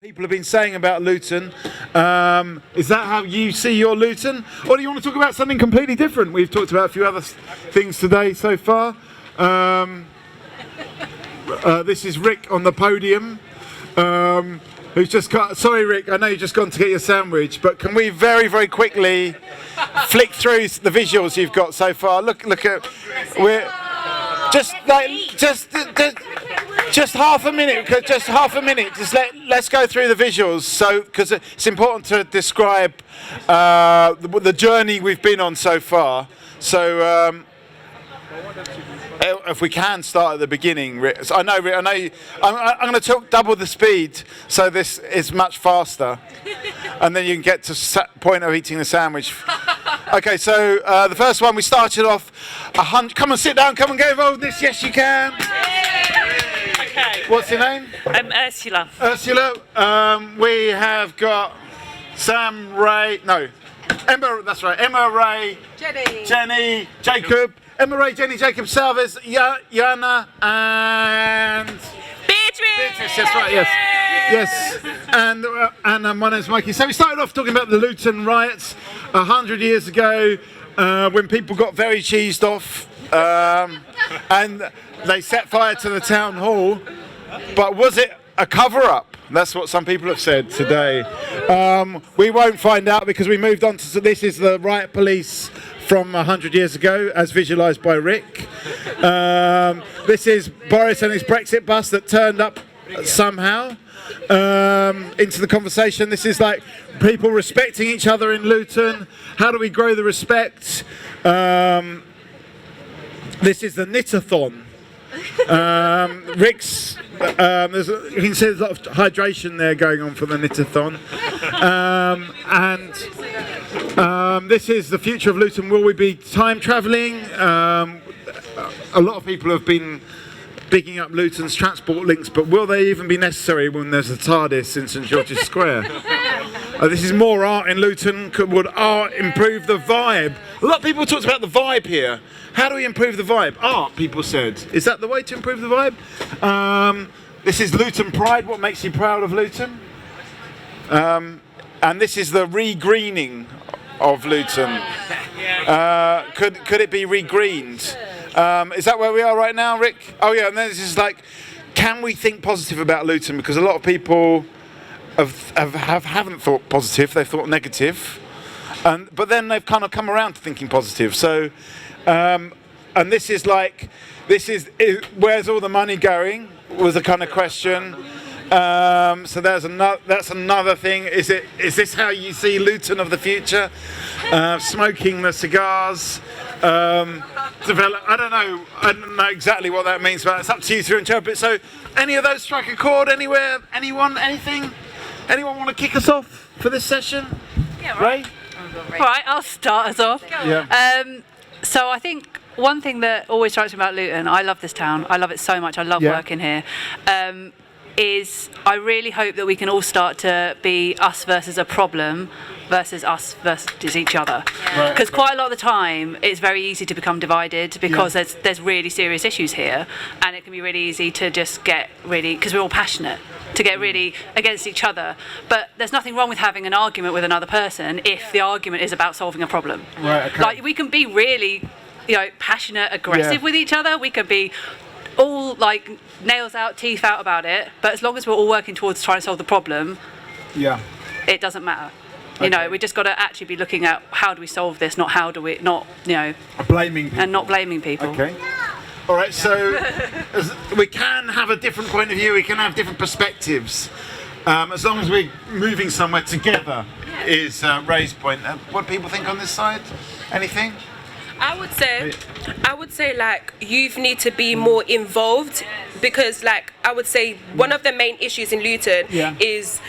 People have been saying about Luton. Is that how you see your Luton? Or do you want to talk about something completely different? We've talked about a few other things today so far. This is Rick on the podium. Who's just got, sorry Rick, I know you've just gone to get your sandwich, but can we very, very quickly flick through the visuals you've got so far? Look at, we're just half a minute, let's go through the visuals, so because it's important to describe the journey we've been on so far. So if we can start at the beginning, Rick. I know I'm going to talk double the speed, so this is much faster, and then you can get to the point of eating the sandwich. Okay, so the first one, we started off 100. Come on, sit down. Come and get involved in this. Yes, you can. Okay. What's your name? I'm Ursula. Ursula. We have got Sam, Ray. No, Emma. That's right. Emma, Ray, Jenny, Jacob. Emma, Ray, Jenny, Jacob, Salvez, Yana, and Beatrice. That's right. Yes. And my name's Mikey. So we started off talking about the Luton Riots 100 years ago, when people got very cheesed off, and they set fire to the town hall. But was it a cover-up? That's what some people have said today. We won't find out because we moved on to, this is the riot police from 100 years ago, as visualised by Rick. This is Boris and his Brexit bus that turned up somehow into the conversation. This is like people respecting each other in Luton. How do we grow the respect? This is the knit-a-thon. Rick's, you can see there's a lot of hydration there going on for the knit-a-thon. This is the future of Luton. Will we be time travelling? A lot of people have been bigging up Luton's transport links, but will they even be necessary when there's a TARDIS in St George's Square? This is more art in Luton. Would art improve the vibe? A lot of people talked about the vibe here. How do we improve the vibe? Art, people said. Is that the way to improve the vibe? This is Luton Pride. What makes you proud of Luton? And this is the re-greening of Luton. Could it be re-greened? Is that where we are right now, Rick? Oh yeah, and then this is like, can we think positive about Luton? Because a lot of people haven't thought positive, they've thought negative. But then they've kind of come around to thinking positive. So, and this is like, where's all the money going? Was the kind of question. So that's another thing. Is this how you see Luton of the future? Smoking the cigars. I don't know exactly what that means, but it's up to you to interpret. So, any of those strike a chord anywhere? Anyone? Anything? Anyone want to kick us off for this session? Yeah, right. Ray? Right, I'll start us off. Yeah. So I think one thing that always strikes me about Luton, I love this town. I love it so much. I love working here. Is I really hope that we can all start to be us versus a problem versus us versus each other. Because quite a lot of the time it's very easy to become divided because there's really serious issues here, and it can be really easy to just get really, because we're all passionate, to get really against each other. But there's nothing wrong with having an argument with another person if the argument is about solving a problem. Right, okay. Like we can be really, passionate, aggressive with each other. We can be all like nails out, teeth out about it, but as long as we're all working towards trying to solve the problem, it doesn't matter. You know, we just got to actually be looking at how do we solve this, not how do we, blaming people. And not blaming people. Okay. All right. So we can have a different point of view. We can have different perspectives, as long as we're moving somewhere together. Is Ray's point. What do people think on this side? Anything? I would say like youth need to be more involved, because like I would say one of the main issues in Luton is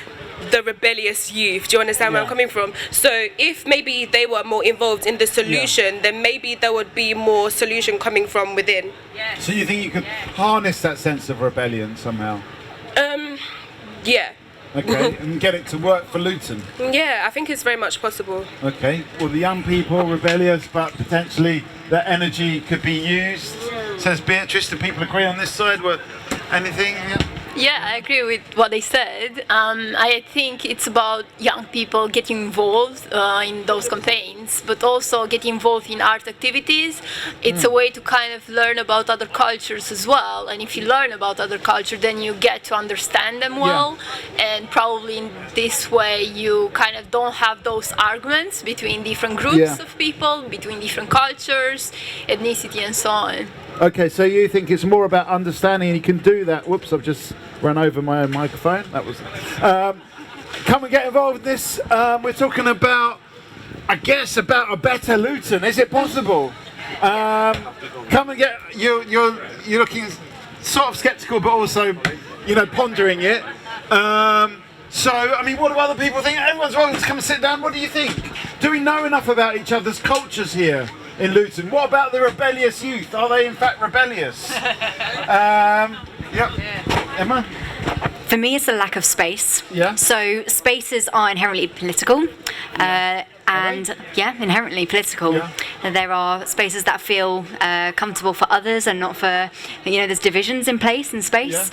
the rebellious youth. Do you understand where I'm coming from? So if maybe they were more involved in the solution, then maybe there would be more solution coming from within. So you think you could harness that sense of rebellion somehow? Yeah. Okay, and get it to work for Luton? Yeah, I think it's very much possible. Okay, well the young people, rebellious, but potentially that energy could be used, says Beatrice. Do people agree on this side? Anything? Yeah, I agree with what they said. I think it's about young people getting involved in those campaigns, but also getting involved in art activities. It's a way to kind of learn about other cultures as well. And if you learn about other culture, then you get to understand them well. And probably in this way, you kind of don't have those arguments between different groups of people, between different cultures, ethnicity, and so on. Okay, so you think it's more about understanding, and you can do that. Whoops, I've just run over my own microphone. That was. Come and get involved in this. We're talking about, I guess, about a better Luton. Is it possible? Come and get. You're looking sort of sceptical, but also, pondering it. So, I mean, what do other people think? Everyone's welcome to come and sit down. What do you think? Do we know enough about each other's cultures here in Luton? What about the rebellious youth? Are they in fact rebellious? Emma? For me, it's a lack of space. Yeah. So spaces are inherently political. Inherently political. Yeah. There are spaces that feel comfortable for others and not for, there's divisions in place in space. Yeah.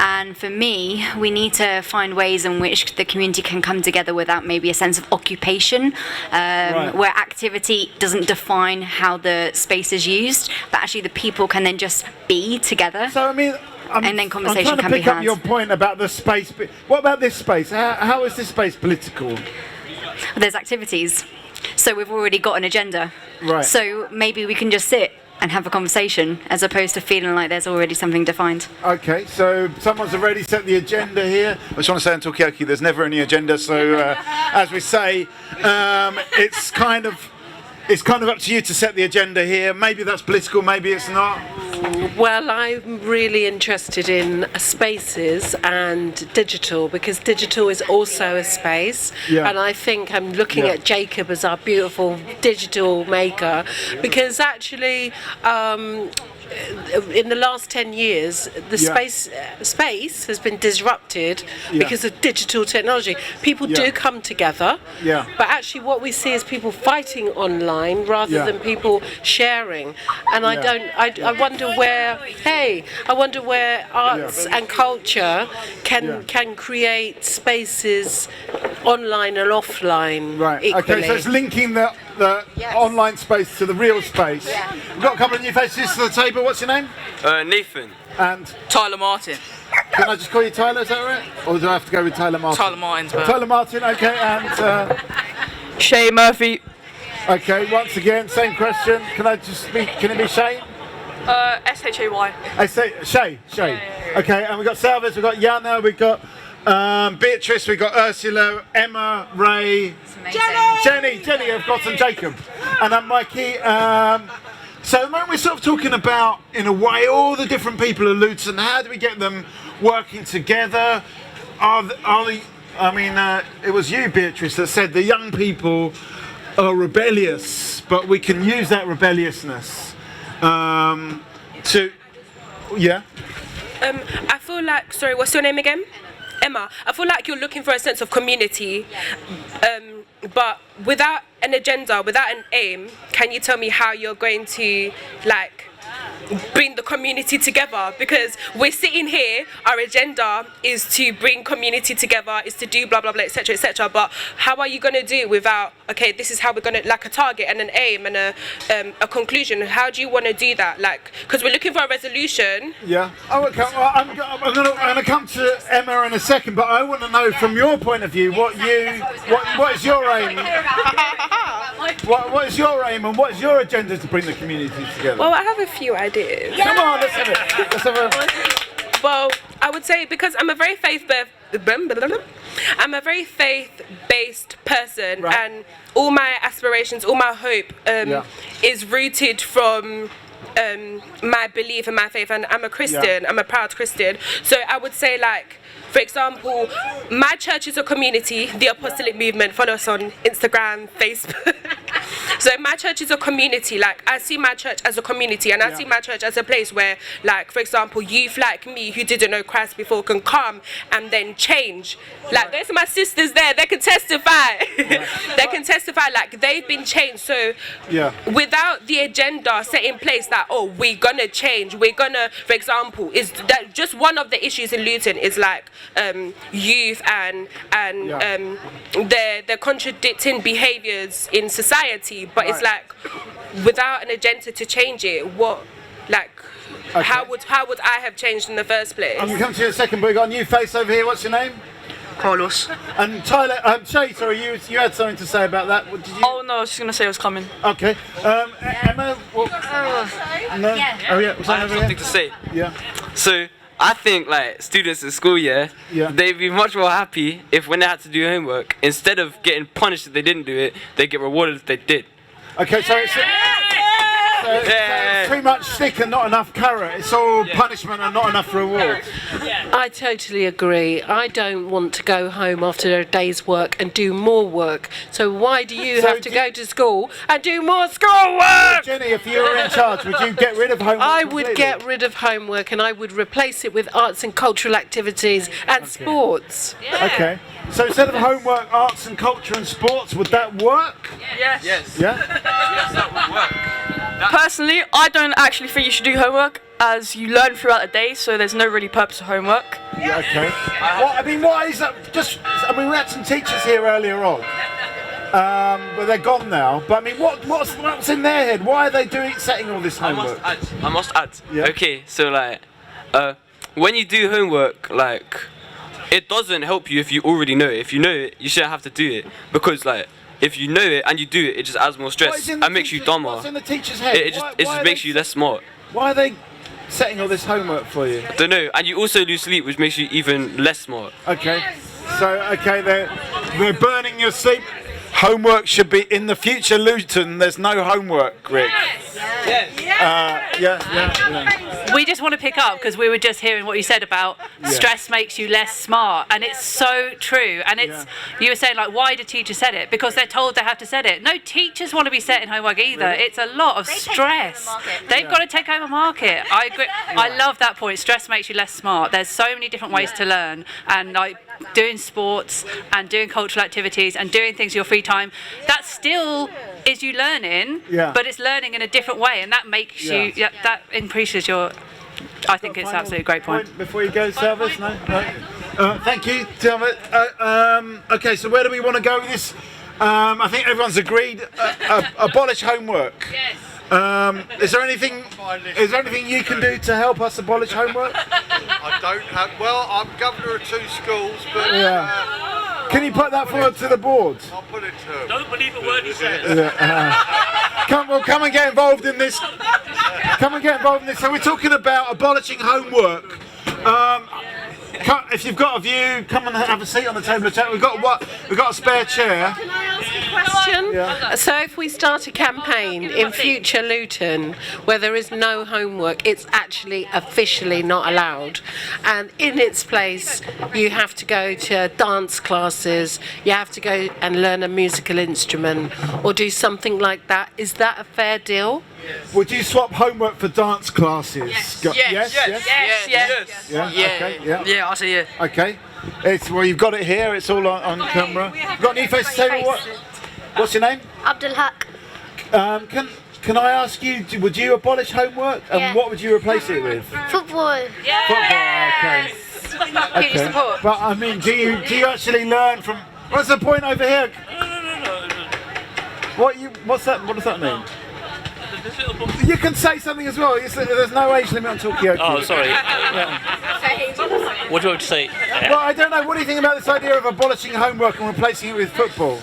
And for me, we need to find ways in which the community can come together without maybe a sense of occupation, where activity doesn't define how the space is used, but actually the people can then just be together. So, I mean, and then conversation I'm trying can to be pick up had. your point about the space. What about this space? How is this space political? There's activities. So we've already got an agenda. Right. So maybe we can just sit and have a conversation as opposed to feeling like there's already something defined. Okay, so someone's already set the agenda here. I just want to say on Talkaoke, there's never any agenda. So as we say, it's kind of up to you to set the agenda here. Maybe that's political, maybe it's not. Well, I'm really interested in spaces and digital, because digital is also a space. Yeah. And I think I'm looking at Jacob as our beautiful digital maker, because actually in the last 10 years, the space has been disrupted because of digital technology. People do come together, but actually what we see is people fighting online rather than people sharing. And I wonder where arts and culture can create spaces online and offline equally. Okay, so it's linking the online space to the real space. We've got a couple of new faces to the table. What's your name? Nathan. And Tyler Martin. can I just call you Tyler, is that right? Or do I have to go with Tyler Martin? Tyler Martin's better. Tyler Martin, okay, and Shay Murphy. okay, once again, same question. Can it be Shane? S-H-A-Y. I say Shay. Okay, and we've got Salvas, we've got Yana, we've got Beatrice, we've got Ursula, Emma, Ray, Jenny, of course, and Jacob. And I'm Mikey. So at the moment we're sort of talking about, in a way, all the different people of Luton. How do we get them working together? It was you, Beatrice, that said the young people are rebellious, but we can use that rebelliousness to. I feel like, sorry, what's your name again? Emma. I feel like you're looking for a sense of community, but without an agenda, without an aim, can you tell me how you're going to bring the community together? Because we're sitting here, our agenda is to bring community together, is to do blah blah blah, etc., etc. But how are you going to do it without, okay, this is how we're going to, like, a target and an aim and a conclusion? How do you want to do that? Because we're looking for a resolution. Yeah. Oh, okay. Well, I'm going to come to Emma in a second, but I want to know from your point of view what is your aim? What is your aim and what is your agenda to bring the community together? Well, I have a few ideas. Come on, let's have it. Well, I would say, because I'm a very faith-based person, and all my aspirations, all my hope is rooted from my belief and my faith, and I'm a Christian. I'm a proud Christian. So I would say, for example, my church is a community, the Apostolic Movement. Follow us on Instagram, Facebook. So my church is a community. Like, I see my church as a community, and I see my church as a place where, like, for example, youth like me who didn't know Christ before can come and then change. Like, there's my sisters there, they can testify. They can testify, like, they've been changed. So without the agenda set in place that, oh, we're gonna change, we're gonna, for example, is that just one of the issues in Luton is like youth and their contradicting behaviours in society, but it's like without an agenda to change it, what, like, how would I have changed in the first place? I'm going to come to you in a second, but we've got a new face over here. What's your name? Carlos. And Tyler, Shay, sorry, you had something to say about that. What did you? Oh no, I was just gonna say I was coming. Okay. Emma. What? No. Yeah. Oh yeah. Was I have something to say. Yeah. So I think like students in school, they'd be much more happy if when they had to do homework, instead of getting punished if they didn't do it, they get rewarded if they did. Okay, so it's too much stick and not enough carrot. It's all punishment and not enough reward. I totally agree. I don't want to go home after a day's work and do more work. So why do you have to go to school and do more schoolwork? Jenny, if you were in charge, would you get rid of homework? I would get rid of homework and I would replace it with arts and cultural activities and sports. Okay. So instead of homework, arts and culture and sports, would that work? Yes. Yeah? Yes, that would work. Personally, I don't actually think you should do homework, as you learn throughout the day, so there's no really purpose of homework. Yeah, okay. Why is that? We had some teachers here earlier on, but they're gone now. But I mean, what's in their head? Why are they setting all this homework? I must add. Yeah. Okay, so like, when you do homework, like, it doesn't help you if you already know it. If you know it, you shouldn't have to do it, because like, if you know it and you do it, it just adds more stress and makes you dumber. What's in the teacher's head? It just makes you less smart. Why are they setting all this homework for you? Don't know, and you also lose sleep, which makes you even less smart. Okay, so they're burning your sleep. Homework should be in the future, Luton. There's no homework, Rick. Yeah. We just want to pick up because we were just hearing what you said about stress makes you less smart, and it's so true. And it's you were saying like, why do teachers set it? Because they're told they have to set it. No teachers want to be setting homework either. Really? It's a lot of stress. They've got to take over market. I agree. I love that point. Stress makes you less smart. There's so many different ways to learn, and like doing sports and doing cultural activities and doing things in your free time, that still is you learning, but it's learning in a different way, and that makes you that increases your. I think it's absolutely a great point. Before you go, Salvas, no? Thank you, Talbot. Okay, so where do we want to go with this? I think everyone's agreed. Abolish homework. Yes. Is there anything you can do to help us abolish homework? I don't have. Well, I'm governor of 2 schools, but. Can you put that forward to the board? I'll put it to them. Don't believe a word he says. Come and get involved in this. Come and get involved in this. So we're talking about abolishing homework. If you've got a view, come and have a seat on the table of chat. We've got a spare chair. Can I ask a question? Yeah. So if we start a campaign in future Luton where there is no homework, it's actually officially not allowed, and in its place you have to go to dance classes, you have to go and learn a musical instrument or do something like that, is that a fair deal? Yes. Would you swap homework for dance classes? Yes. Yeah, I say yeah. Okay. Well, you've got it here. It's all on camera. You've got a new face to table. What's your name? Abdul Haq. Can I ask you? Would you abolish homework? And what would you replace it with? Football. Football. Okay. Okay. But I mean, do you actually learn from? What's the point over here? What's that? What does that mean? You can say something as well. There's no age limit on Talkaoke. Oh, sorry. What do you want to say? Well, I don't know. What do you think about this idea of abolishing homework and replacing it with football?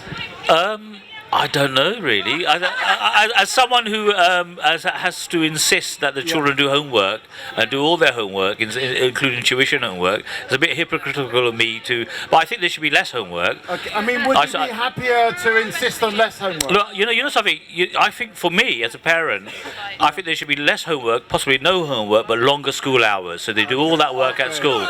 I don't know really. As someone who has to insist that the children do homework and do all their homework, including tuition homework, it's a bit hypocritical of me to. But I think there should be less homework. Okay. I mean, would you be happier to insist on less homework? Look, you know something. I think for me as a parent, I think there should be less homework, possibly no homework, but longer school hours, so they do all that work at school.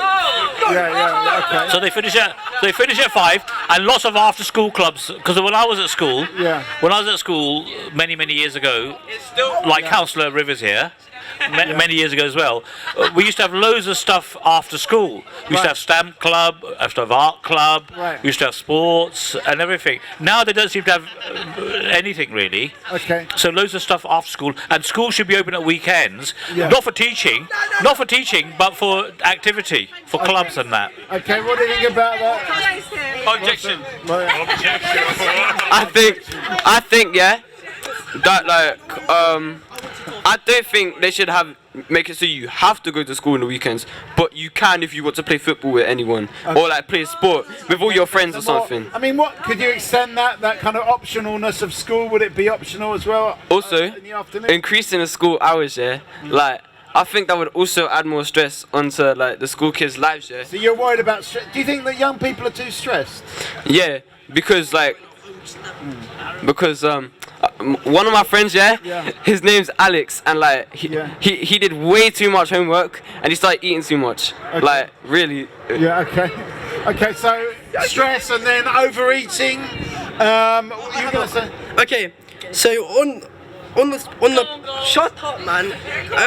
Okay. So they finish at 5, and lots of after-school clubs. Because when I was at school, many years ago, like Councillor Rivers here, many years ago as well, we used to have loads of stuff after school. We used to have stamp club, we used to have art club, we used to have sports and everything. Now they don't seem to have anything really. Okay. So loads of stuff after school, and school should be open at weekends, not for teaching, but for activity, for clubs and that. Okay, what do you think about that? Objection. I think, yeah, that like, I don't think they should make it so you have to go to school on the weekends, but you can if you want to play football with anyone, or like play a sport with all your friends or something. I mean, what could you extend that kind of optionalness of school? Would it be optional as well? Also, in the afternoon? increasing the school hours, yeah, like I think that would also add more stress onto like the school kids' lives, yeah. So you're worried about stress? Do you think that young people are too stressed? Yeah, because one of my friends, his name's Alex, and like he did way too much homework, and he started eating too much. Okay. Like really. Yeah. Okay. So stress and then overeating. What are you gonna say? Okay. So on the shut up, man.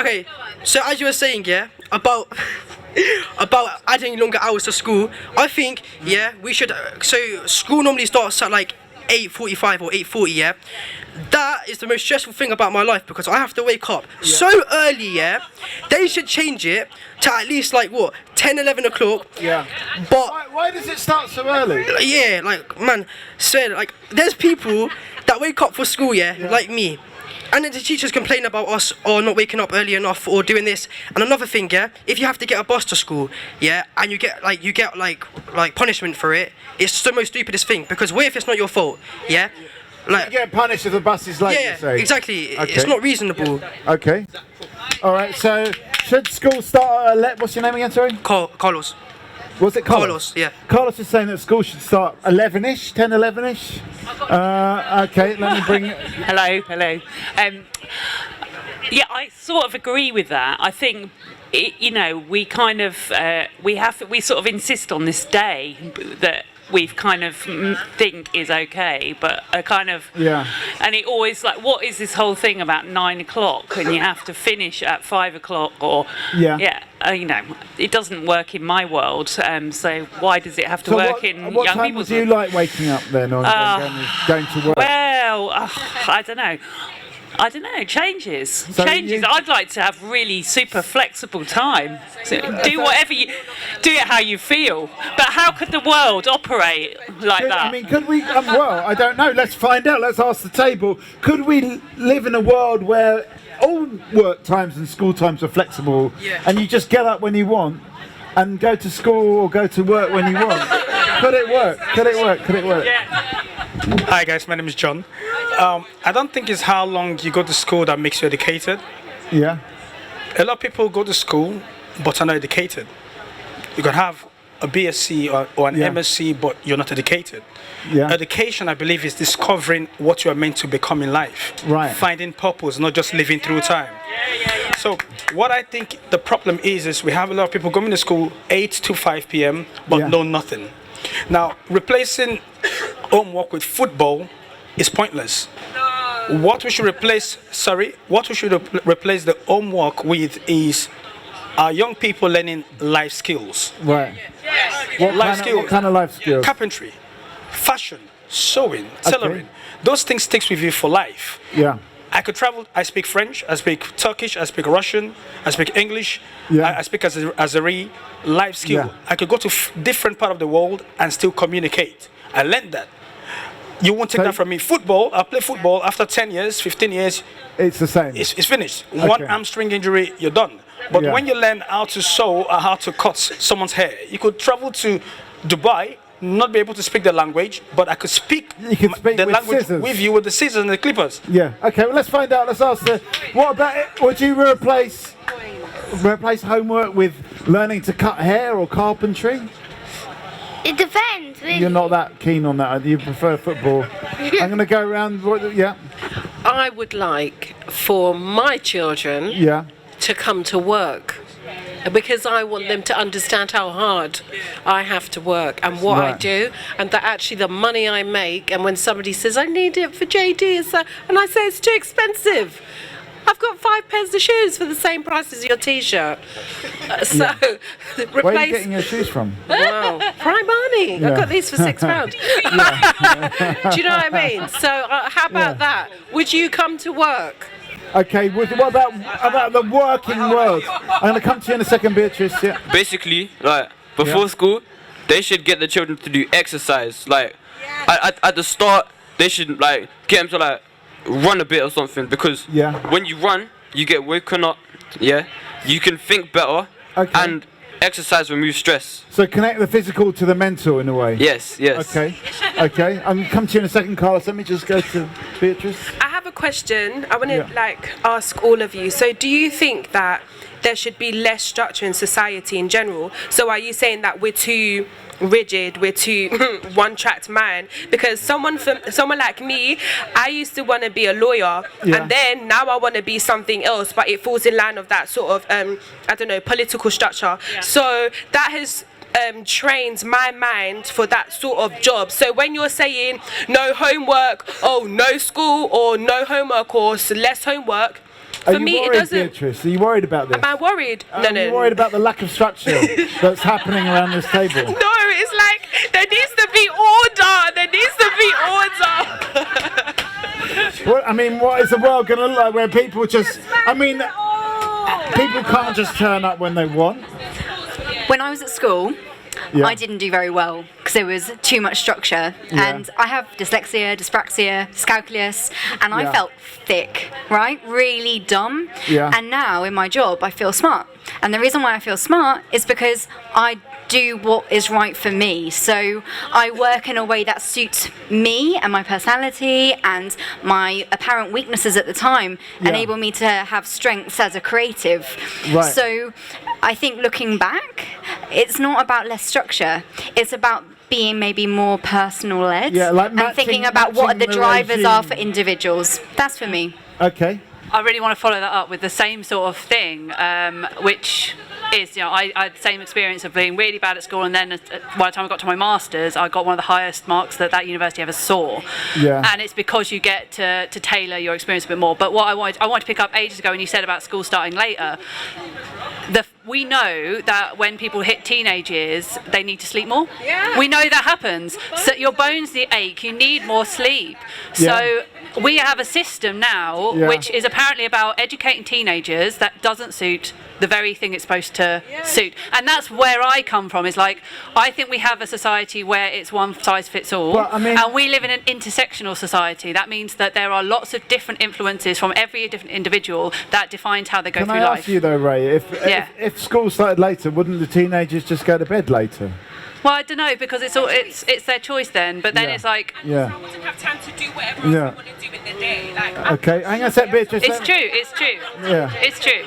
Okay. So as you were saying, about adding longer hours to school, I think we should. So school normally starts at like 8:45 or 8:40, That is the most stressful thing about my life because I have to wake up so early, They should change it to at least like 10, 11 o'clock. Yeah. But why does it start so early? Yeah, like man, so like there's people that wake up for school, like me. And then the teachers complain about us or not waking up early enough or doing this. And another thing, if you have to get a bus to school, and you get like punishment for it, it's the most stupidest thing. Because what if it's not your fault, Like you get punished if the bus is late. Yeah, you say. exactly. Okay. It's not reasonable. Okay. All right. So should school start? What's your name again? Sorry. Carlos. Was it Carlos? Carlos, yeah. Carlos is saying that school should start 11ish, 10, 11ish. Okay, let me bring it. Hello. Yeah, I sort of agree with that. I think, we kind of we sort of insist on this day that we've kind of think is okay, but a kind of and it always like, what is this whole thing about 9 o'clock and you have to finish at 5 o'clock or it doesn't work in my world, so why does it have to work in what young time people's do you like waking up then or going to work? Well, I don't know. Changes. So I'd like to have really super flexible time. So do whatever you do, it how you feel. But how could the world operate like that? I mean, could we? Well, I don't know. Let's find out. Let's ask the table. Could we live in a world where all work times and school times are flexible, and you just get up when you want and go to school or go to work when you want? Could it work? Could it work? Hi guys, my name is John. I don't think it's how long you go to school that makes you educated. Yeah. A lot of people go to school but are not educated. You can have a BSc or an MSc but you're not educated. Yeah. Education, I believe, is discovering what you are meant to become in life. Right. Finding purpose, not just living through time. So what I think the problem is we have a lot of people going to school 8 to 5 p.m. but know nothing. Now, replacing homework with football is pointless. What we should replace the homework with is our young people learning life skills. Right. What kind of life skills? Carpentry, fashion, sewing, tailoring. Those things stick with you for life. Yeah. I could travel. I speak French. I speak Turkish. I speak Russian. I speak English. I speak Azeri. Life skill. Yeah. I could go to different part of the world and still communicate. I learned that. You won't take that from me. Football. I play football. After 10 years, 15 years, it's the same. It's finished. One hamstring injury, you're done. But when you learn how to sew or how to cut someone's hair, you could travel to Dubai, not be able to speak the language, but I could speak the language scissors. with you with the scissors and the clippers. Yeah. Okay. Well, let's find out. Let's ask what about it? Would you replace homework with learning to cut hair or carpentry? It depends. Really. You're not that keen on that. You prefer football. I'm going to go around. I would like for my children to come to work because I want them to understand how hard I have to work and what I do, and that actually the money I make, and when somebody says I need it for JD, and I say it's too expensive. I've got 5 pairs of shoes for the same price as your T-shirt. Replace. Where are you getting your shoes from? Wow, Primani. I got these for £6. Do you know what I mean? So how about that? Would you come to work? Okay, what about the working world? I'm going to come to you in a second, Beatrice. Yeah. Basically, like before school, they should get the children to do exercise. Like at the start, they should like get them to like run a bit or something, because when you run, you get woken up. Yeah, you can think better, and exercise removes stress. So connect the physical to the mental in a way. Yes. Okay. I'm going to come to you in a second, Carlos. Let me just go to Beatrice. I have a question. I want to ask all of you. So do you think that there should be less structure in society in general? So are you saying that we're too rigid, we're too one-tracked mind? Because someone like me, I used to want to be a lawyer, and then now I want to be something else, but it falls in line of that sort of I don't know, political structure. So that has trained my mind for that sort of job. So when you're saying no homework, no school, or no homework, or less homework, for me it doesn't. Beatrice? Are you worried about this? Am I worried? No. Are you worried about the lack of structure that's happening around this table? No, it's like there needs to be order. There needs to be order. Well, I mean, what is the world going to look like where people just... I mean, people can't just turn up when they want. When I was at school, I didn't do very well because there was too much structure, and I have dyslexia, dyspraxia, dyscalculia, and I felt thick, right? Really dumb. And now in my job, I feel smart. And the reason why I feel smart is because I do what is right for me. So I work in a way that suits me and my personality, and my apparent weaknesses at the time enable me to have strengths as a creative. So I think looking back, it's not about less structure. It's about being maybe more personal led, and thinking about what the drivers are for individuals. That's for me. Okay. I really want to follow that up with the same sort of thing, which is, I had the same experience of being really bad at school, and then by the time I got to my masters, I got one of the highest marks that university ever saw. And it's because you get to tailor your experience a bit more. But what I wanted to pick up ages ago when you said about school starting later, we know that when people hit teenage years, they need to sleep more. We know that happens. So your bones ache, you need more sleep. So we have a system now which is apparently about educating teenagers that doesn't suit the very thing it's supposed to suit. And that's where I come from, is like, I think we have a society where it's one size fits all, and we live in an intersectional society. That means that there are lots of different influences from every different individual that defines how they go through life. Can I ask you though, Ray, if school started later, wouldn't the teenagers just go to bed later? Well, I don't know, because it's their choice then. But then it's like someone doesn't have time to do whatever they want to do in their day. Okay, hang on a sec, Beatrice. It's true. It's true.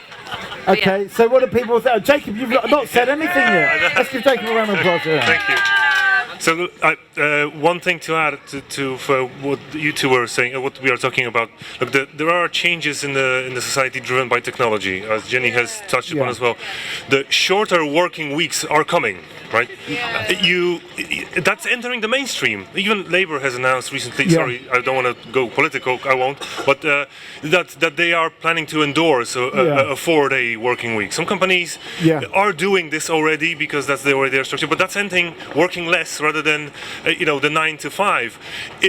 Okay, so what do people think? Jacob, you've not said anything yet. Let's give Jacob a round of applause. Thank you. So one thing to add to what you two were saying, what we are talking about. Look, there are changes in the society driven by technology, as Jenny has touched upon as well. The shorter working weeks are coming, right? That's entering the mainstream. Even Labour has announced recently. Sorry, I don't want to go political. I won't. But that they are planning to endorse a 4-day working week. Some companies are doing this already because that's the way they're structured. But that's ending working less rather than the 9 to 5.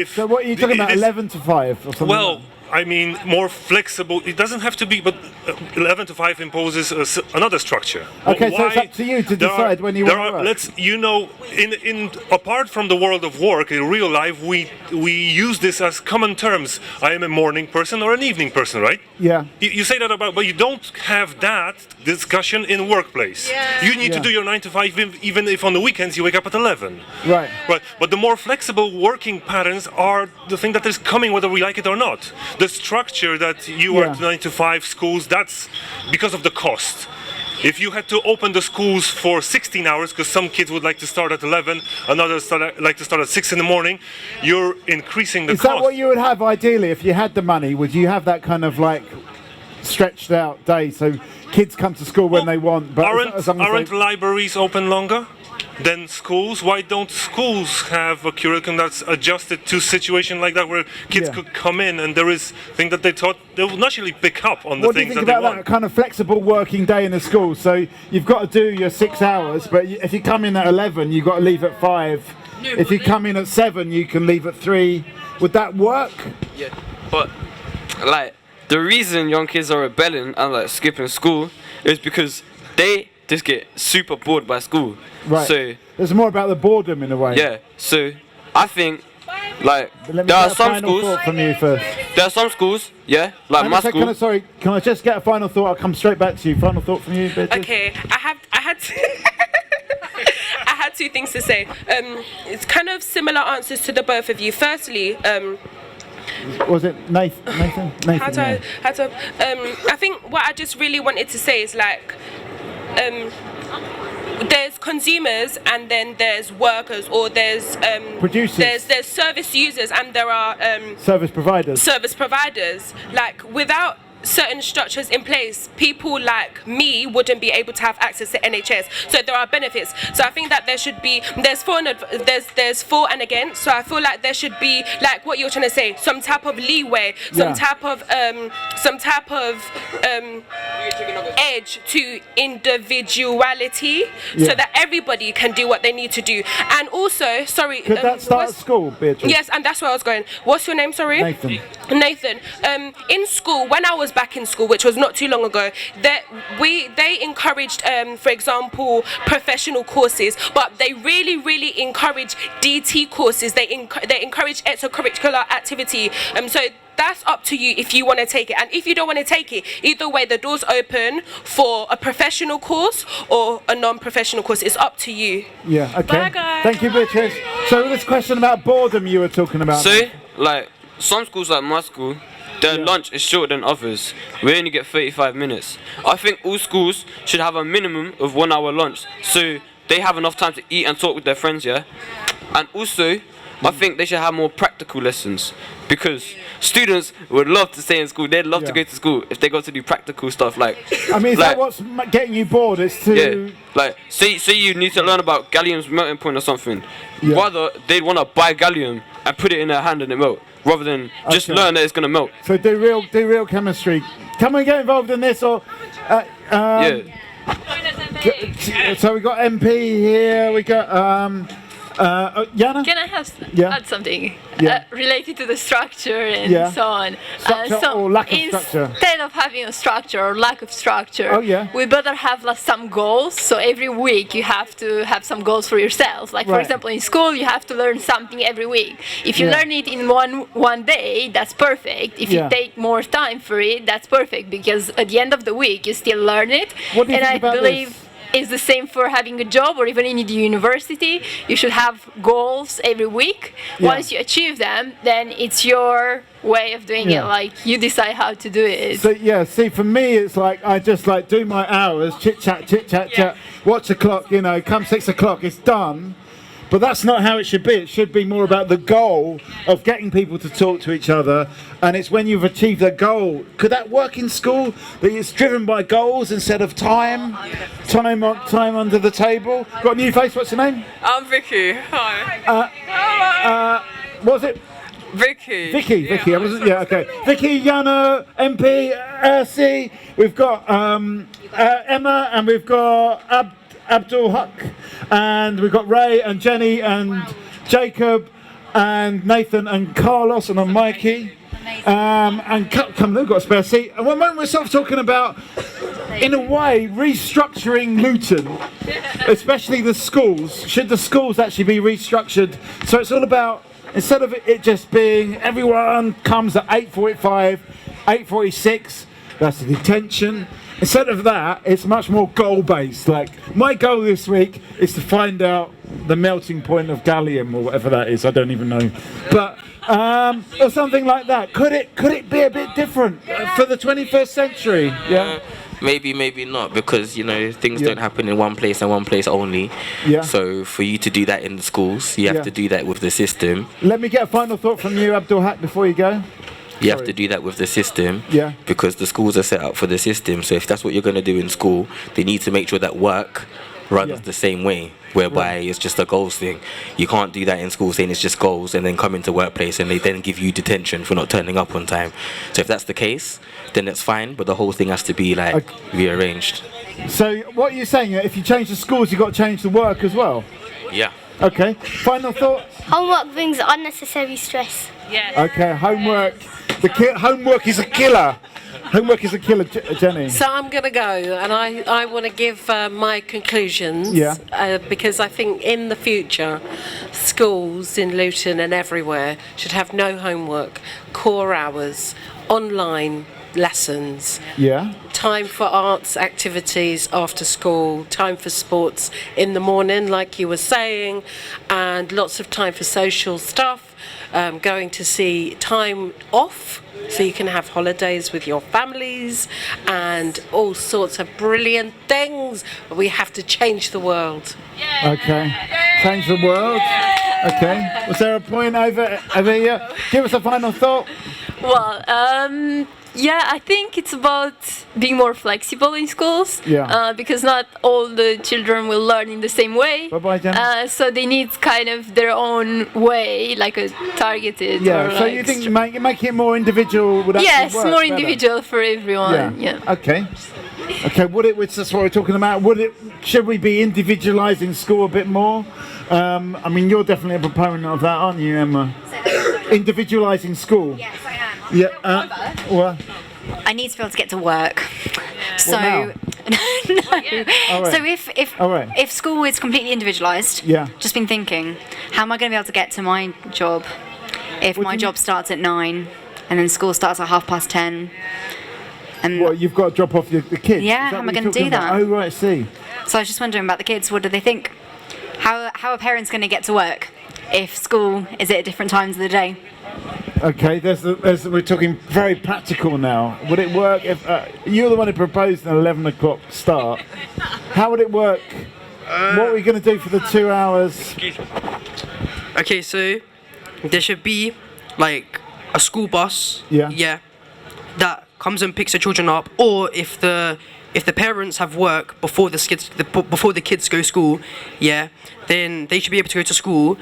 So what are you talking about? 11 to 5 or something? Well, I mean, more flexible. It doesn't have to be, but 11 to 5 imposes another structure. Okay, so it's up to you to decide when you want to work. Apart from the world of work, in real life, we use this as common terms. I am a morning person or an evening person, right? Yeah. You say that about, but you don't have that discussion in workplace. You need to do your 9 to 5, even if on the weekends you wake up at 11. Right. But the more flexible working patterns are the thing that is coming, whether we like it or not. The structure that you are 9 to 5 schools, that's because of the cost. If you had to open the schools for 16 hours, because some kids would like to start at 11, others like to start at 6 in the morning, you're increasing the cost. Is that what you would have ideally if you had the money? Would you have that kind of like stretched out day, so kids come to school when they want. But aren't libraries open longer than schools? Why don't schools have a curriculum that's adjusted to a situation like that, where kids could come in and there is things that they will naturally pick up on the what things do you think that they about want? that kind of flexible working day in the school? So you've got to do your 6 hours, but if you come in at 11, you've got to leave at 5. If you come in at 7, you can leave at 3. Would that work? Yeah, but like the reason young kids are rebelling and like skipping school is because they just get super bored by school. Right. So there's more about the boredom in a way. yeah. So I think like Let me there are get a some final schools. thought from you first. There are some schools, yeah, like my school. Can I just get a final thought? I'll come straight back to you. Final thought from you, Beatrice? Okay, I had I had two things to say. It's kind of similar answers to the both of you. Firstly, Was it Nathan? Nathan. I think what I just really wanted to say is like, there's consumers and then there's workers, or there's producers. There's service users and there are Service providers. Service providers. Like without certain structures in place, people like me wouldn't be able to have access to NHS. So there are benefits. So I think that there should be there's for and against. So I feel like there should be, like what you're trying to say, some type of leeway, some type of edge to individuality, so that everybody can do what they need to do. And also, sorry, Could that start at school, Beatrice? Yes, and that's where I was going. What's your name? Sorry, Nathan. In school, when I was back in school, which was not too long ago, they encouraged, for example, professional courses, but they really encourage DT courses. They encourage extracurricular activity. So that's up to you if you want to take it, and if you don't want to take it, either way, the door's open for a professional course or a non-professional course. It's up to you. Yeah. Okay. Bye, guys. Thank you, Beatrice. So this question about boredom you were talking about. So like some schools, like my school, their lunch is shorter than others. We only get 35 minutes. I think all schools should have a minimum of 1 hour lunch, so they have enough time to eat and talk with their friends, yeah? And also, I think they should have more practical lessons, because students would love to stay in school. They'd love to go to school if they got to do practical stuff. Like, I mean, is that what's getting you bored? It's to like say you need to learn about gallium's melting point or something. Rather, they'd want to buy gallium and put it in their hand and it melt, rather than just learn that it's gonna melt. So do real chemistry. Can we get involved in this or? So we got MP here. We got Jana? Can I have add something Yeah. related to the structure and so on? Structure or lack of structure? Instead of having a structure or lack of structure, we better have some goals. So every week you have to have some goals for yourself. Like for example, in school you have to learn something every week. If you learn it in one day, that's perfect. If you take more time for it, that's perfect, because at the end of the week you still learn it. What do you think about believe it's the same for having a job or even in the university. You should have goals every week. Once you achieve them, then it's your way of doing it. Like you decide how to do it. So see, for me, it's like I just like do my hours, chit chat, watch the clock. You know, come 6 o'clock, it's done. But that's not how it should be. It should be more about the goal of getting people to talk to each other. And it's when you've achieved a goal. Could that work in school? That it's driven by goals instead of time? Time under the table. Got a new face, what's your name? I'm Vicky. Hi. What was it? Vicky. Vicky. I wasn't. Yeah, okay. Vicky, Jana, MP, Ursi. We've got Emma, and we've got Abdul Haq, and we've got Ray and Jenny and Jacob and Nathan and Carlos and I'm Mikey. And come, they've got a spare seat. And when we're sort of talking about, in a way, restructuring Luton, especially the schools, should the schools actually be restructured? So it's all about, instead of it just being everyone comes at 8:45, 8:46, that's the detention. Instead of that, it's much more goal-based. Like, my goal this week is to find out the melting point of gallium, or whatever that is. I don't even know. But, or something like that. Could it be a bit different for the 21st century? Yeah. Maybe not, because things don't happen in one place and one place only. Yeah. So for you to do that in the schools, you have to do that with the system. Let me get a final thought from you, Abdul Haq, before you go. You have to do that with the system. Yeah. Because the schools are set up for the system. So if that's what you're going to do in school, they need to make sure that work runs the same way, whereby it's just a goals thing. You can't do that in school saying it's just goals and then come into workplace and they then give you detention for not turning up on time. So if that's the case, then that's fine, but the whole thing has to be like rearranged. So what are you saying? If you change the schools, you've got to change the work as well? Yeah. Okay. Final thoughts? Homework brings unnecessary stress. Yeah. Okay, homework. Homework is a killer. Homework is a killer, Jenny. So I'm going to go, and I want to give my conclusions. Yeah. Because I think in the future, schools in Luton and everywhere should have no homework, core hours, online lessons. Yeah. Time for arts activities after school, time for sports in the morning, like you were saying, and lots of time for social stuff, going to see time off, so you can have holidays with your families and all sorts of brilliant things. We have to change the world. Okay. Change the world. Okay. Was there a point over here? Give us a final thought. Well, yeah, I think it's about being more flexible in schools. Yeah. Because not all the children will learn in the same way. Bye-bye, Jen. So they need kind of their own way, like a targeted. Yeah. Or So like you think you make it more individual? Would yes, actually work more better? individual for everyone. Yeah. Okay. Okay. That's what we're talking about. Should we be individualising school a bit more? I mean, you're definitely a proponent of that, aren't you, Emma? Individualising school. Yes, I am. Yeah. Well. I need to be able to get to work. So now? no. All right. So if school is completely individualised, just been thinking, how am I going to be able to get to my job if my job starts at 9 and then school starts at 10:30? And Well, you've got to drop off the kids. Yeah, Is that how am what I you're going to do talking about? that? Oh, right, I see. So I was just wondering about the kids. What do they think? How are parents going to get to work if school is at different times of the day? Okay, we're talking very practical now. Would it work if you're the one who proposed an 11 o'clock start? How would it work? What are we going to do for the 2 hours? Okay, so there should be like a school bus. Yeah. That comes and picks the children up, or if the parents have work before the kids go to school, then they should be able to go to school,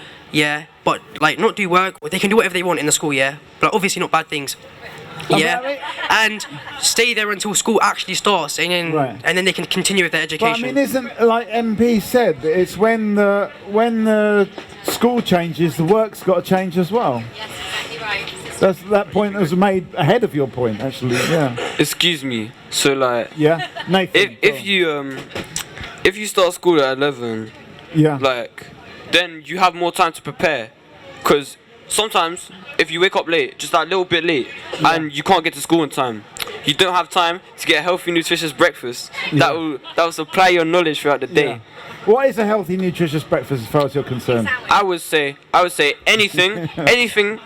but like not do work, or they can do whatever they want in the school, but obviously not bad things, and stay there until school actually starts, and then they can continue with their education. But I mean, isn't, like MP said, it's when the school changes, the work's got to change as well. Yes, exactly right. That point was made ahead of your point, actually. Yeah. Excuse me. So like. Yeah. Nathan. If you start school at 11. Yeah. Like, then you have more time to prepare, because sometimes if you wake up late, just that little bit late, and you can't get to school in time, you don't have time to get a healthy, nutritious breakfast that will supply your knowledge throughout the day. Yeah. What is a healthy, nutritious breakfast as far as you're concerned? I would say anything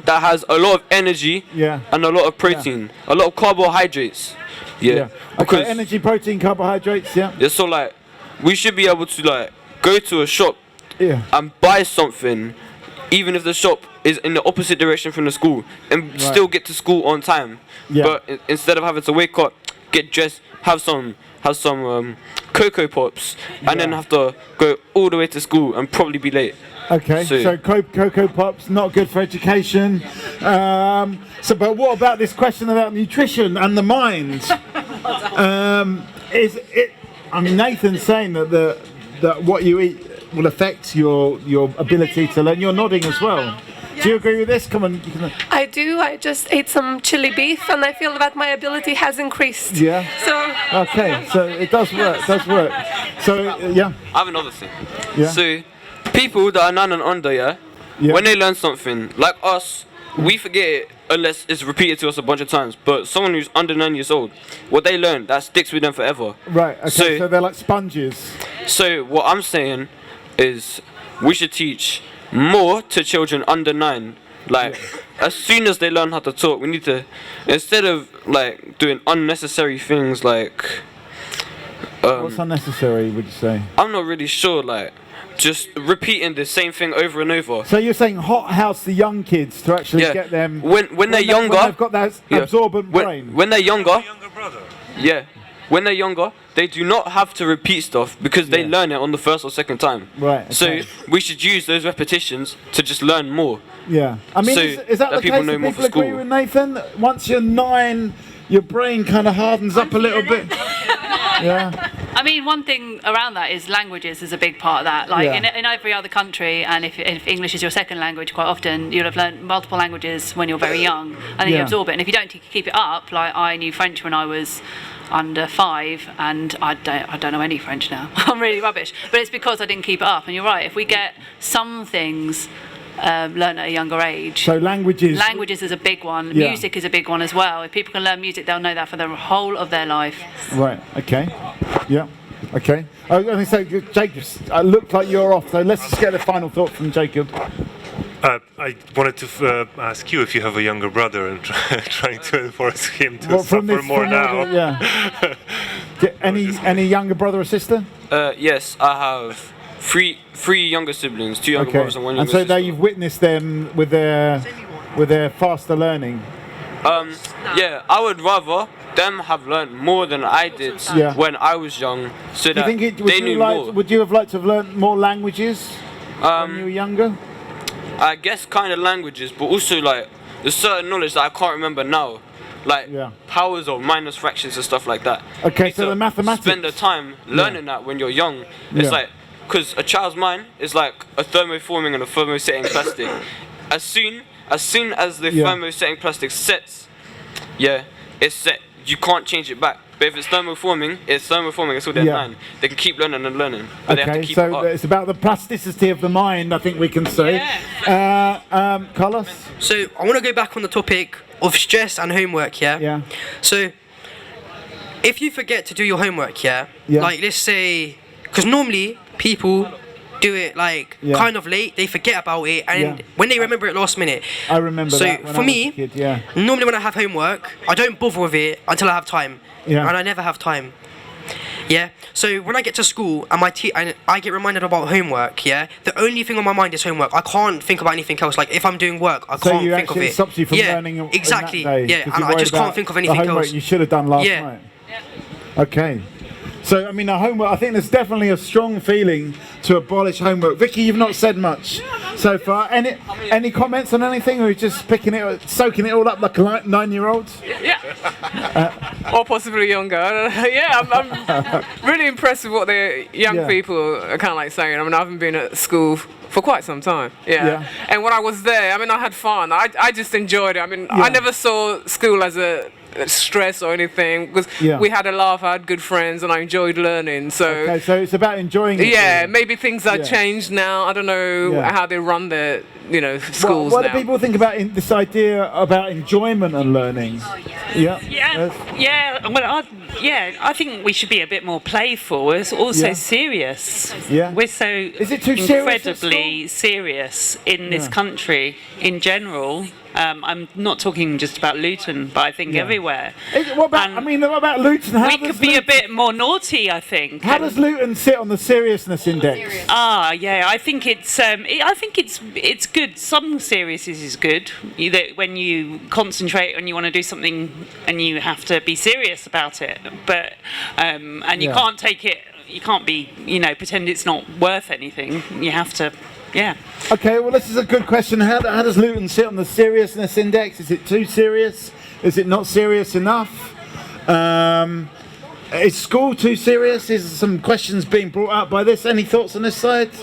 that has a lot of energy and a lot of protein, a lot of carbohydrates. Yeah. Okay, energy, protein, carbohydrates. Yeah. Yeah. So like, we should be able to like go to a shop and buy something, even if the shop is in the opposite direction from the school, and still get to school on time. Yeah. But instead of having to wake up, get dressed, have some Cocoa Pops, and then have to go all the way to school and probably be late. Okay, so Cocoa Pops, not good for education. But what about this question about nutrition and the mind? I mean, Nathan's saying that what you eat will affect your ability to learn. You're nodding as well. Do you agree with this? Come on. I do. I just ate some chili beef, and I feel that my ability has increased. Yeah. So. Okay. So it does work. So yeah. I have another thing. Yeah. So people that are 9 and under, when they learn something, like us, we forget it unless it's repeated to us a bunch of times. But someone who's under 9 years old, what they learn, that sticks with them forever. Right. Okay. So they're like sponges. So what I'm saying is, we should teach more to children under 9. Like, as soon as they learn how to talk, we need to, instead of like doing unnecessary things like What's unnecessary, would you say? I'm not really sure, like, just repeating the same thing over and over. So you're saying hothouse the young kids to actually get them... When they're younger... When they've got that absorbent brain. When they're younger... Yeah. When they're younger, they do not have to repeat stuff because they learn it on the first or second time. Right. So we should use those repetitions to just learn more. Yeah. I mean, So is that the people case know that more people for school. agree with Nathan? Once you're 9, your brain kind of hardens up a little bit. Yeah. I mean, one thing around that is languages is a big part of that. Like in every other country, and if English is your second language, quite often you'll have learned multiple languages when you're very young, and then you absorb it. And if you don't keep it up, like I knew French when I was under 5, and I don't know any French now. I'm really rubbish. But it's because I didn't keep it up. And you're right. If we get some things learn at a younger age. So languages. Languages is a big one. Yeah. Music is a big one as well. If people can learn music, they'll know that for the whole of their life. Right. Okay. Yeah. Okay. I was going to say, Jacob, looked like you're off. So let's just get a final thought from Jacob. I wanted to ask you if you have a younger brother and trying to enforce him to suffer more now. Yeah. Any younger brother or sister? Yes, I have three younger siblings, 2 younger brothers and 1 younger sister. sister. And so you've witnessed them with their faster learning. Yeah, I would rather them have learned more than I did when I was young, so that they knew more. Would you have liked to have learned more languages when you were younger? I guess kind of languages, but also like there's certain knowledge that I can't remember now, like powers or minus fractions and stuff like that. Okay, so the mathematics. Spend the time learning that when you're young. It's like, because a child's mind is like a thermoforming and a thermosetting plastic. As soon as the thermosetting plastic sets, it's set. You can't change it back. But if it's thermoforming until they're 9. They can keep learning and learning. But they have to keep it up. It's about the plasticity of the mind, I think we can say. Carlos? So I want to go back on the topic of stress and homework, yeah? So if you forget to do your homework, like let's say, because normally people do it like kind of late, they forget about it, and when they remember it last minute. I remember that when for I me, was a kid, normally when I have homework, I don't bother with it until I have time, and I never have time. So when I get to school and I get reminded about homework, the only thing on my mind is homework. I can't think about anything else. Like if I'm doing work, I can't think of it. It stops you from learning exactly. in that day, And I just can't think of anything the homework else. you should have done last night. Okay. So, I mean, homework, I think there's definitely a strong feeling to abolish homework. Vicky, you've not said much so far. Any comments on anything, or are you just soaking it all up like a 9-year-old? Or possibly younger. I'm really impressed with what the young people are kind of like saying. I mean, I haven't been at school for quite some time. And when I was there, I mean, I had fun. I just enjoyed it. I mean, I never saw school as a stress or anything, because we had a laugh, I had good friends, and I enjoyed learning. So so it's about enjoying it. Maybe things are changed now. I don't know how they run their schools what now. do people think about this idea about enjoyment and learning? I think we should be a bit more playful. It's also serious. We're so incredibly serious in this country in general. I'm not talking just about Luton, but I think everywhere. What about Luton? We could be a bit more naughty, I think. How does Luton sit on the seriousness index? I think it's good. Some seriousness is good. When you concentrate and you want to do something and you have to be serious about it, but and you can't take it. You can't be, pretend it's not worth anything. You have to. Okay, well, this is a good question. How does Luton sit on the seriousness index? Is it too serious? Is it not serious enough? Is school too serious? Is some questions being brought up by this? Any thoughts on this side?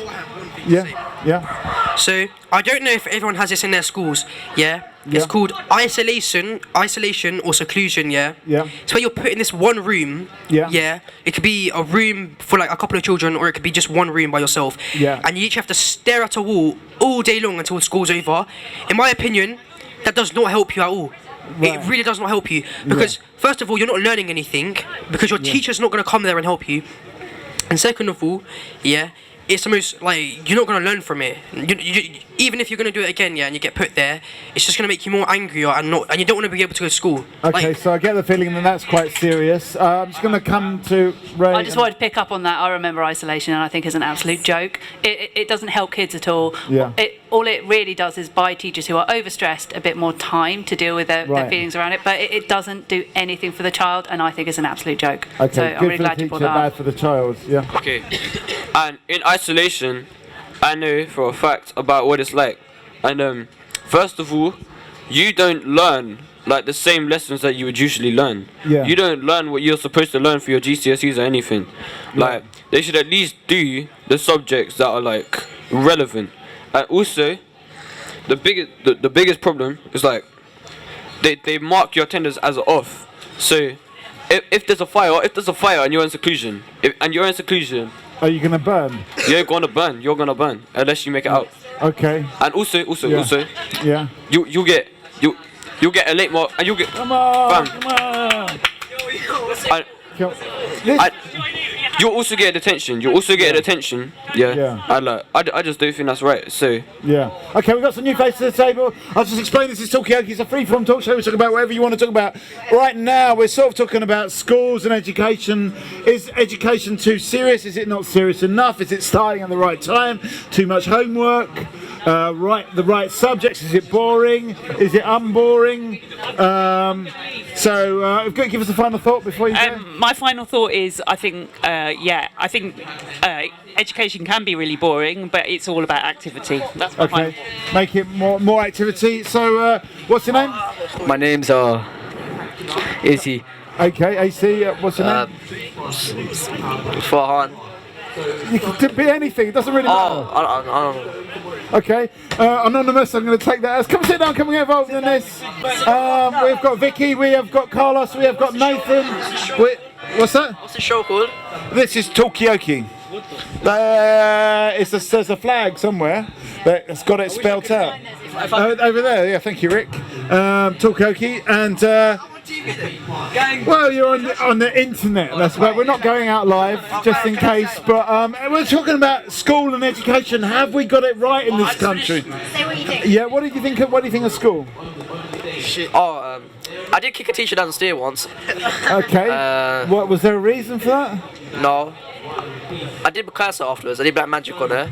So I don't know if everyone has this in their schools. It's called isolation or seclusion. It's where you're put in this one room. It could be a room for like a couple of children, or it could be just one room by yourself. And you each have to stare at a wall all day long until school's over. In my opinion, that does not help you at all. It really does not help you, because first of all, you're not learning anything, because your teacher's not going to come there and help you. And second of all, it's the most like you're not gonna learn from it. Even if you're gonna do it again, and you get put there, it's just gonna make you more angrier and you don't want to be able to go to school. Okay, so I get the feeling that that's quite serious. I'm just going to come to Ray. I just wanted to pick up on that. I remember isolation, and I think it's an absolute joke. It doesn't help kids at all. Yeah. All it really does is buy teachers who are overstressed a bit more time to deal with their feelings around it, but it doesn't do anything for the child, and I think it's an absolute joke. Okay, so good I'm really for glad the you brought teacher, that bad up. for the child. Yeah. Okay. And in isolation, I know for a fact about what it's like. And first of all, you don't learn like the same lessons that you would usually learn. Yeah. You don't learn what you're supposed to learn for your GCSEs or anything. Like they should at least do the subjects that are like relevant. And also, the biggest problem is like they mark your attendance as off. So if there's a fire and you're in seclusion, are you gonna burn? You're gonna burn unless you make it out. Okay. And also, yeah. You get a late mark and you get come on. And you also get detention. Yeah. I just don't think that's right. So yeah. Okay, we've got some new faces to the table. I'll just explain this is Talkaoke. It's a free-form talk show. We talk about whatever you want to talk about. Right now, we're sort of talking about schools and education. Is education too serious? Is it not serious enough? Is it starting at the right time? Too much homework? The right subjects? Is it boring? Is it unboring? Give us a final thought before you go. My final thought is, I think education can be really boring, but it's all about activity. That's my final thought. Make it more activity. So, what's your name? My name's AC. Okay, AC. What's your name? Farhan. You can be anything. It doesn't really matter. I don't know. Okay, anonymous. I'm going to take that as. Come sit down. Come and get involved in this. We've got Vicky. We have got Carlos. We have got Nathan. What's that? What's the show called? This is Talkaoke. There's a flag somewhere that's got it spelled out. Over there, yeah, thank you, Rick. Talkaoke, and well, you're on the internet. That's about. We're not going out live, just in case. But we're talking about school and education. Have we got it right in this country? Say what you think. Yeah. What do you think? What do you think of school? I did kick a teacher downstairs once. Okay. What was there a reason for that? No. I did Picasso afterwards. I did black magic on her.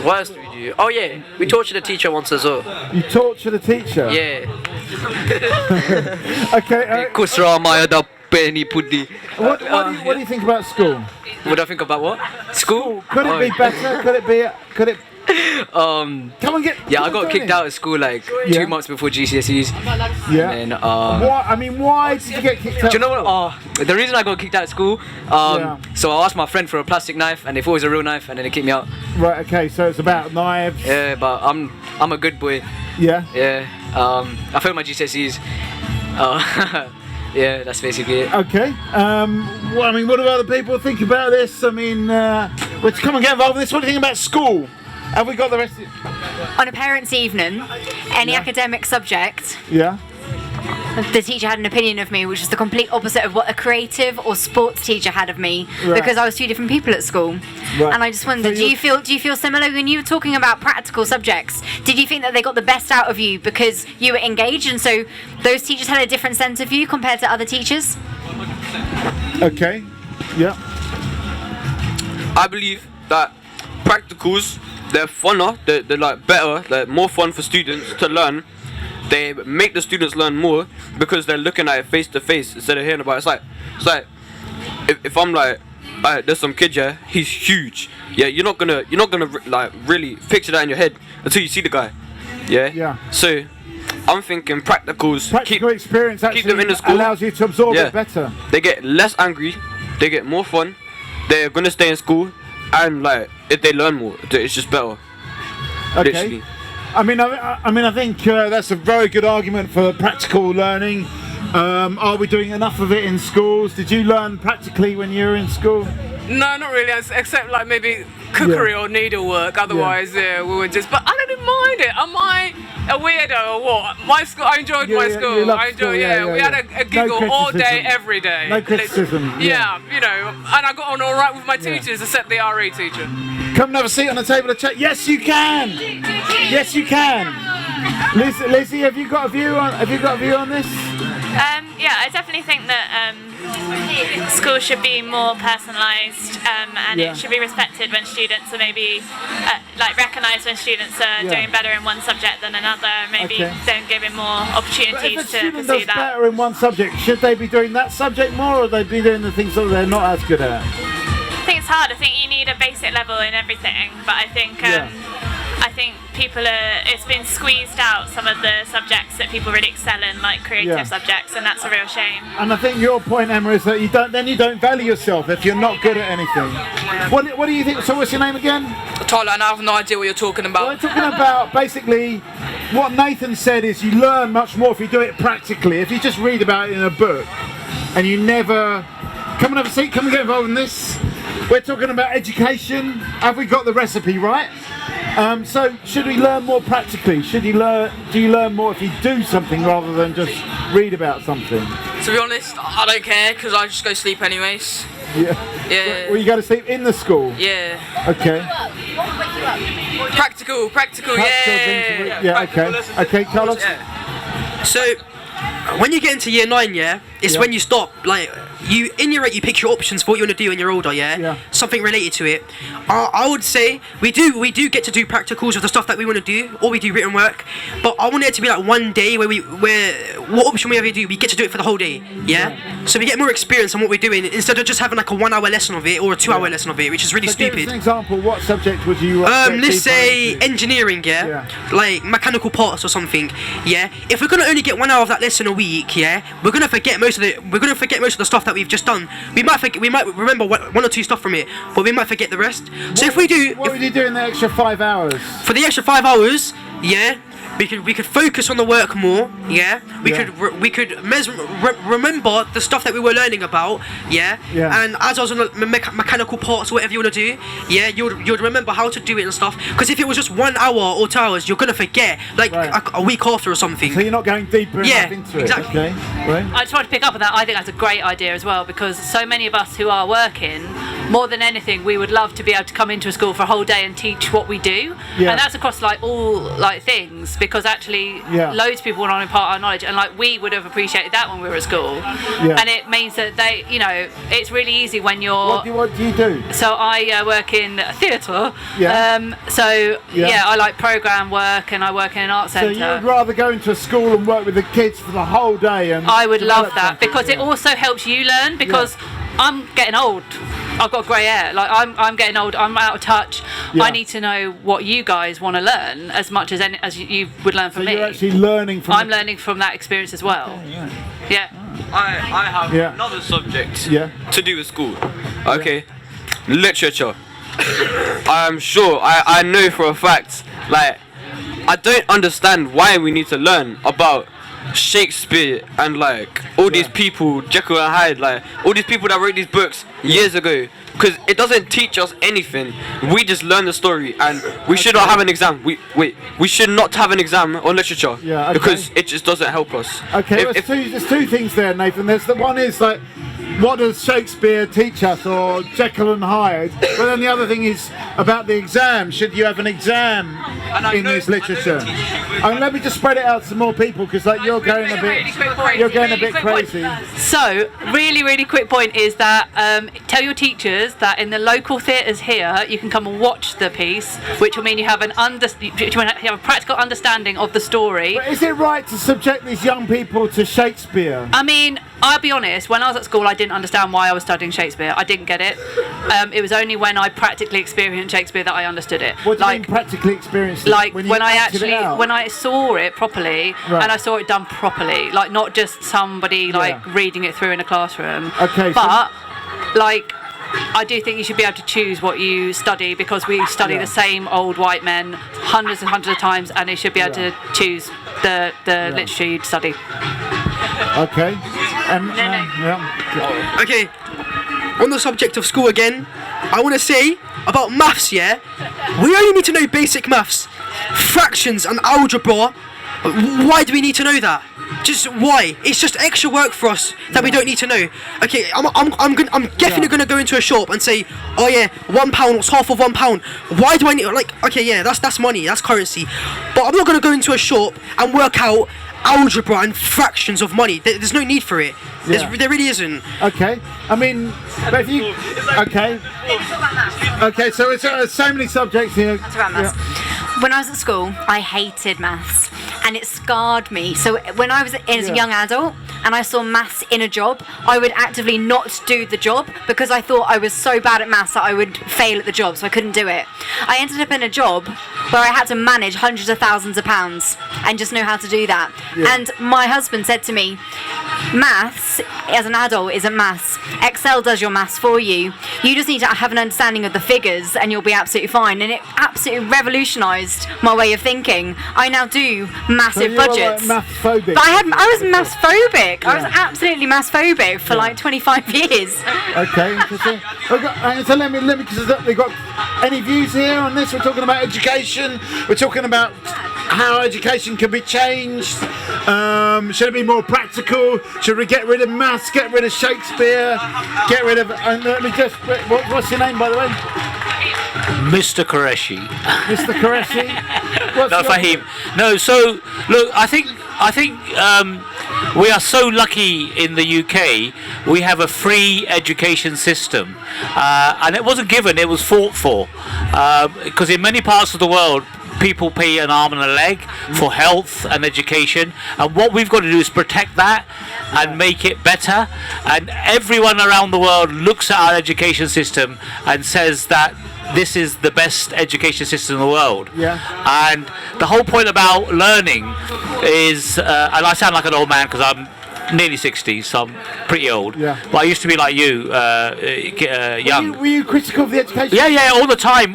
What else did we do? Oh yeah, we tortured a teacher once as well. You tortured a teacher? Yeah. Okay. Kusra Maya da penny pudding. What do you think about school? What do I think about what? School? Could it be better? Could it? Come on, I got kicked out of school like 2 months before GCSEs. Yeah. And then, why did you get kicked out? Do you know what? The reason I got kicked out of school, so I asked my friend for a plastic knife, and they thought it was a real knife, and then they kicked me out. Right. Okay. So it's about knives. Yeah, but I'm a good boy. Yeah. Yeah. I failed my GCSEs. Yeah, that's basically it. Okay. What do other people think about this? I mean, let's come and get involved in this. What do you think about school? Have we got the rest of it? On a parents' evening, any academic subject, Yeah. the teacher had an opinion of me which was the complete opposite of what a creative or sports teacher had of me, Right. because I was two different people at school. Right. And I just wondered, do you feel similar when you were talking about practical subjects? Did you think that they got the best out of you because you were engaged, and so those teachers had a different sense of you compared to other teachers? Okay. Yeah. I believe that practicals, they're funner, they're like better, they're more fun for students to learn. They make the students learn more because they're looking at it face to face instead of hearing about it. It's like if I'm like, there's some kid, yeah, he's huge. Yeah, you're not gonna like really picture that in your head until you see the guy. Yeah. Yeah. So I'm thinking practicals. Practical experience actually keep them in the school. allows you to absorb it better. They get less angry. They get more fun. They're gonna stay in school, and like if they learn more, it's just better. Okay. Literally. I think that's a very good argument for practical learning. Are we doing enough of it in schools? Did you learn practically when you were in school? No, not really, except like maybe cookery or needlework. Otherwise, we were just. But I didn't mind it. a weirdo or what? My school, I enjoyed my school. you loved I enjoyed, school, yeah, we yeah, had yeah. a giggle No all day, criticism. every day. No criticism. Yeah, you know, and I got on all right with my teachers, except the RE teacher. Come and have a seat on the table of chat. Yes, you can. Yes, you can. Lizzie, have you got a view on? Have you got a view on this? Yeah, I definitely think that schools should be more personalised, and it should be respected when students are maybe like recognised when students are doing better in one subject than another. Maybe don't give them more opportunities But if a to student pursue does that. better in one subject, should they be doing that subject more, or they be doing the things that they're not as good at? I think it's hard. I think you need a basic level in everything, but I think people are. It's been squeezed out some of the subjects that people really excel in, like creative subjects, and that's a real shame. And I think your point, Emma, is that you don't value yourself if you're not good at anything. What do you think? So what's your name again? Tyler, and I have no idea what you're talking about. We're talking about basically what Nathan said is you learn much more if you do it practically. If you just read about it in a book and you never... Come and have a seat, come and get involved in this. We're talking about education. Have we got the recipe right? So should we learn more practically? Do you learn more if you do something rather than just read about something? To be honest, I don't care because I just go sleep anyways. Yeah. Yeah. Well, you go to sleep in the school? Yeah. Okay. Practical, yeah. Yeah, okay. Okay, Carlos? So, when you get into year 9, it's when you stop, like, you pick your options for what you want to do when you're older, something related to it. I would say we do get to do practicals of the stuff that we want to do, or we do written work, but I want it to be like one day where what option we ever do, we get to do it for the whole day, so we get more experience on what we're doing instead of just having like a 1 hour lesson of it or a 2 hour lesson of it, which is really stupid. Give us an example. What subject would you let's say engineering, like mechanical parts or something, if we're gonna only get 1 hour of that lesson a week, we're gonna forget most of the stuff that we've just done. We might remember one or two stuff from it, but we might forget the rest. So what would you do in the extra 5 hours? For the extra 5 hours, we could focus on the work more. We could remember the stuff that we were learning about. And as I was on the mechanical parts or whatever you want to do, you'd remember how to do it and stuff. Because if it was just 1 hour or 2 hours, you're gonna forget like a week after or something. So you're not going deeper enough into it. Exactly. Okay. Right. I just want to pick up on that. I think that's a great idea as well, because so many of us who are working, more than anything, we would love to be able to come into a school for a whole day and teach what we do, and that's across like all like things. Because actually loads of people want to impart our knowledge, and like we would have appreciated that when we were at school, and it means that they, it's really easy when you're... What do you do? So I work in theatre, I like programme work, and I work in an art centre. So you'd rather go into a school and work with the kids for the whole day? And I would love that, because it also helps you learn, because I'm getting old. I've got grey hair. Like I'm getting old. I'm out of touch. I need to know what you guys want to learn as much as you would learn from me. You're actually learning from. I'm learning from that experience as well. I have another subject to do with school. Okay, literature. I'm sure. I know for a fact. Like, I don't understand why we need to learn about Shakespeare and like all these people, Jekyll and Hyde, like all these people that wrote these books years ago, because it doesn't teach us anything. We just learn the story, and we should not have an exam. We should not have an exam on literature because it just doesn't help us. Okay, there's two things there, Nathan. There's the one is like, what does Shakespeare teach us, or Jekyll and Hyde? But then the other thing is about the exam. Should you have an exam in this literature? And let me just spread it out to some more people, because like you're going a bit crazy. So really quick point is that tell your teachers that in the local theatres here you can come and watch the piece, which will mean you have a practical understanding of the story. But is it right to subject these young people to Shakespeare? I mean, I'll be honest, when I was at school I didn't understand why I was studying Shakespeare. I didn't get it. It was only when I practically experienced Shakespeare that I understood it. What do you mean practically experienced it? Like when I saw it properly, and I saw it done properly, like not just somebody like reading it through in a classroom. Okay. But like, I do think you should be able to choose what you study, because we study the same old white men hundreds and hundreds of times, and they should be able to choose the literature you'd study. Okay. Okay. On the subject of school again, I want to say about maths. We only need to know basic maths, fractions and algebra. Why do we need to know that? Just why? It's just extra work for us that we don't need to know. Okay, I'm definitely gonna go into a shop and say, oh yeah, £1, what's half of £1? Why do I need, like, okay, yeah, that's money, that's currency. But I'm not gonna go into a shop and work out algebra and fractions of money. There's no need for it. There really isn't. Okay, I mean, but if you, okay, so it's so many subjects here. That's about maths. When I was at school, I hated maths, and it scarred me. So when I was as a young adult and I saw maths in a job, I would actively not do the job because I thought I was so bad at maths that I would fail at the job, so I couldn't do it. I ended up in a job where I had to manage hundreds of thousands of pounds and just know how to do that. And my husband said to me, maths as an adult isn't maths. Excel does your maths for you. You just need to have an understanding of the figures and you'll be absolutely fine. And it absolutely revolutionised my way of thinking. I now do massive budgets. Like maths-phobic. But I was maths-phobic. I was absolutely maths-phobic for like 25 years. Okay, interesting. So let me, because we've got any views here on this? We're talking about education. We're talking about how education can be changed. Should it be more practical? Should we get rid of maths? Get rid of Shakespeare? Get rid of? And let me just. What's your name, by the way? Mr. Qureshi. Mr. Qureshi. No, Fahim. No, so look, I think we are so lucky in the UK. We have a free education system, and it wasn't given; it was fought for. Because in many parts of the world, people pay an arm and a leg for health and education, and what we've got to do is protect that and make it better. And everyone around the world looks at our education system and says that this is the best education system in the world. And the whole point about learning is, and I sound like an old man because I'm nearly 60, so I'm pretty old. But I used to be like you, young. Were you critical of the education? Yeah, all the time.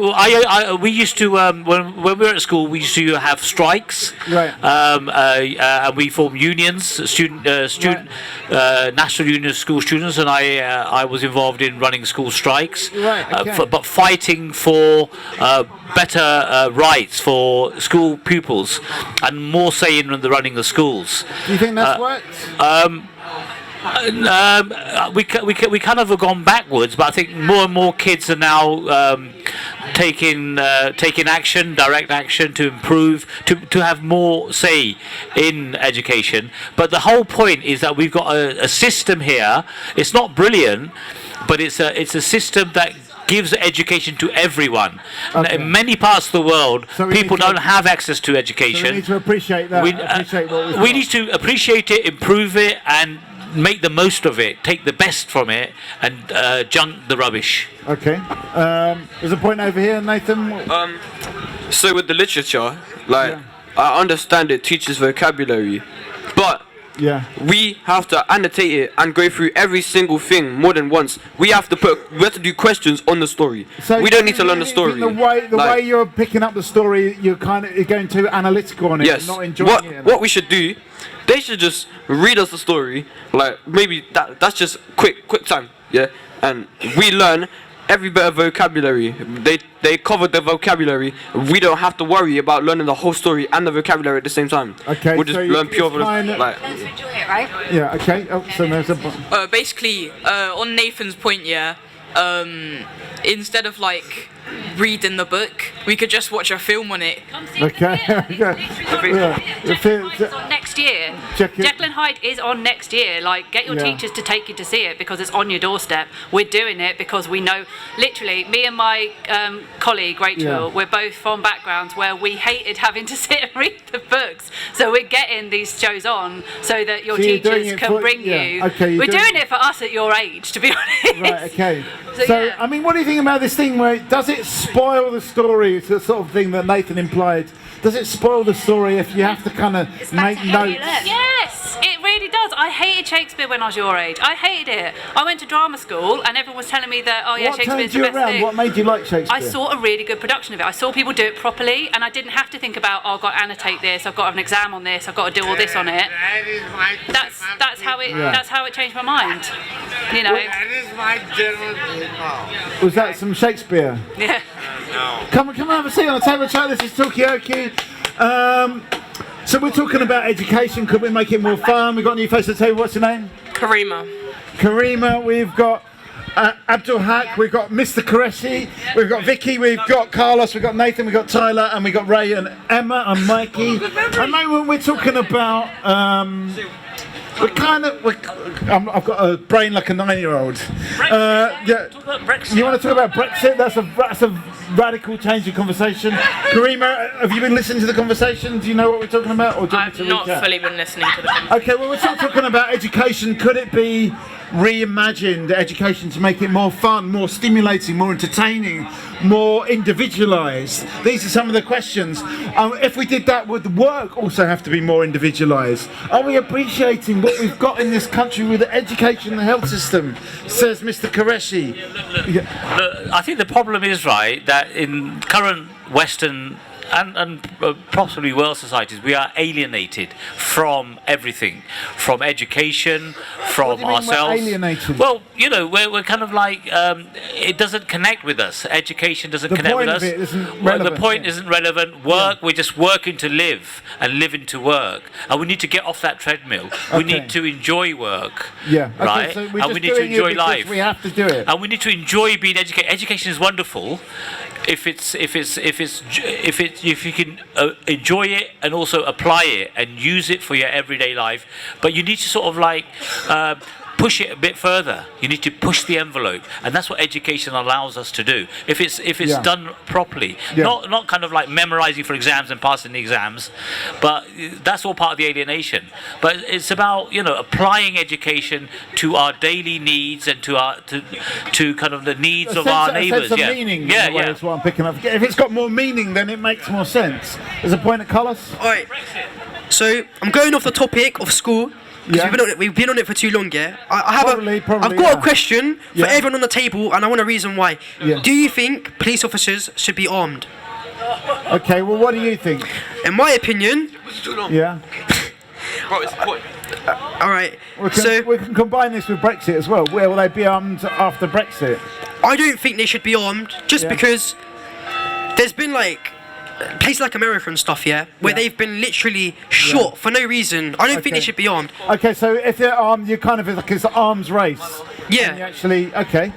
We used to when we were at school, we used to have strikes. And we formed unions, student national union of school students, and I was involved in running school strikes. But fighting for better rights for school pupils and more say in the running of schools. Do you think that's worked? We kind of have gone backwards, but I think more and more kids are now taking action, direct action to improve, to have more say in education. But the whole point is that we've got a system here. It's not brilliant, but it's a system that gives education to everyone. In many parts of the world, people don't have access to education. So we need to appreciate that. We need to appreciate it, improve it, and make the most of it, take the best from it, and junk the rubbish. Okay. There's a point over here, Nathan. So with the literature, like, I understand it teaches vocabulary, but we have to annotate it and go through every single thing more than once. We have to do questions on the story. So we don't need to learn the story. The way you're picking up the story, you're going too analytical on it, and not enjoying it. What we should do, they should just read us the story, like maybe that's just quick time, and we learn every bit of vocabulary. They covered the vocabulary. We don't have to worry about learning the whole story and the vocabulary at the same time. Okay, we'll just learn pure Let's enjoy it, right? Yeah. Okay. Oh, so there's a. Basically, on Nathan's point, instead of like reading the book, we could just watch a film on it. Okay. It's on next year. Jekyll and Hyde is on next year. Like, get your teachers to take you to see it because it's on your doorstep. We're doing it because we know, literally, me and my colleague Rachel, we're both from backgrounds where we hated having to sit and read the books. So we're getting these shows on so that your teachers can bring you. Okay, we're doing it for us at your age, to be honest. Right. Okay. So I mean, what do you think about this thing where does it spoil the story? It's the sort of thing that Nathan implied. Does it spoil the story if you have to kind of make notes? Yes, it really does. I hated Shakespeare when I was your age. I hated it. I went to drama school and everyone was telling me that, Shakespeare's the best thing. What made you like Shakespeare? I saw a really good production of it. I saw people do it properly and I didn't have to think about, I've got to annotate this, I've got to have an exam on this, I've got to do all this on it. That's how it changed my mind. You know. That is my general. Was that some Shakespeare? Yeah. No. Come and have a seat on the table chat. This is Talkaoke. So we're talking about education. Could we make it more fun? We've got a new face at the table. What's your name? Karima. Karima. We've got Abdul Haq. We've got Mr. Qureshi. We've got Vicky. We've got Carlos. We've got Nathan. We've got Tyler. And we've got Ray and Emma and Mikey. At the moment we're talking about... I've got a brain like a 9-year-old. Talk about Brexit. You want to talk about Brexit? That's a radical change in conversation. Karima, have you been listening to the conversation? Do you know what we're talking about? Or do you want me I've to not recap? fully been listening to the conversation. Okay, well, we're still talking about education. Could it be reimagined, education, to make it more fun, more stimulating, more entertaining, more individualised? These are some of the questions. If we did that, would work also have to be more individualised? Are we appreciating what we've got in this country with the education and the health system, says Mr. Qureshi? Look, I think the problem is, right, that in current Western and possibly world societies, we are alienated from everything, from education, from ourselves. Well, you know, we're kind of like, it doesn't connect with us. Education doesn't connect with us. The point isn't relevant. Work, we're just working to live and living to work. And we need to get off that treadmill. We need to enjoy work. Yeah. Right? So we're and we just need to doing it enjoy because life. we have to do it. And we need to enjoy being educated. Education is wonderful if you can enjoy it and also apply it and use it for your everyday life. But you need to sort of like push it a bit further. You need to push the envelope, and that's what education allows us to do. If it's done properly, not kind of like memorizing for exams and passing the exams, but that's all part of the alienation. But it's about, you know, applying education to our daily needs and to our to kind of the needs of our neighbours. Meaning, that's what I'm picking up. If it's got more meaning, then it makes more sense. There's a point at Carlos. All right. So I'm going off the topic of school. We've been on it for too long, yeah? I've got a question for everyone on the table, and I want a reason why. Do you think police officers should be armed? Okay, well, what do you think? In my opinion... Yeah. Alright, we can combine this with Brexit as well. Where will they be armed after Brexit? I don't think they should be armed, just because there's been like... places like America and stuff, where they've been literally shot for no reason. I don't think they should be armed. Okay, so if they're armed, you kind of like it's an arms race. Yeah. You actually, okay.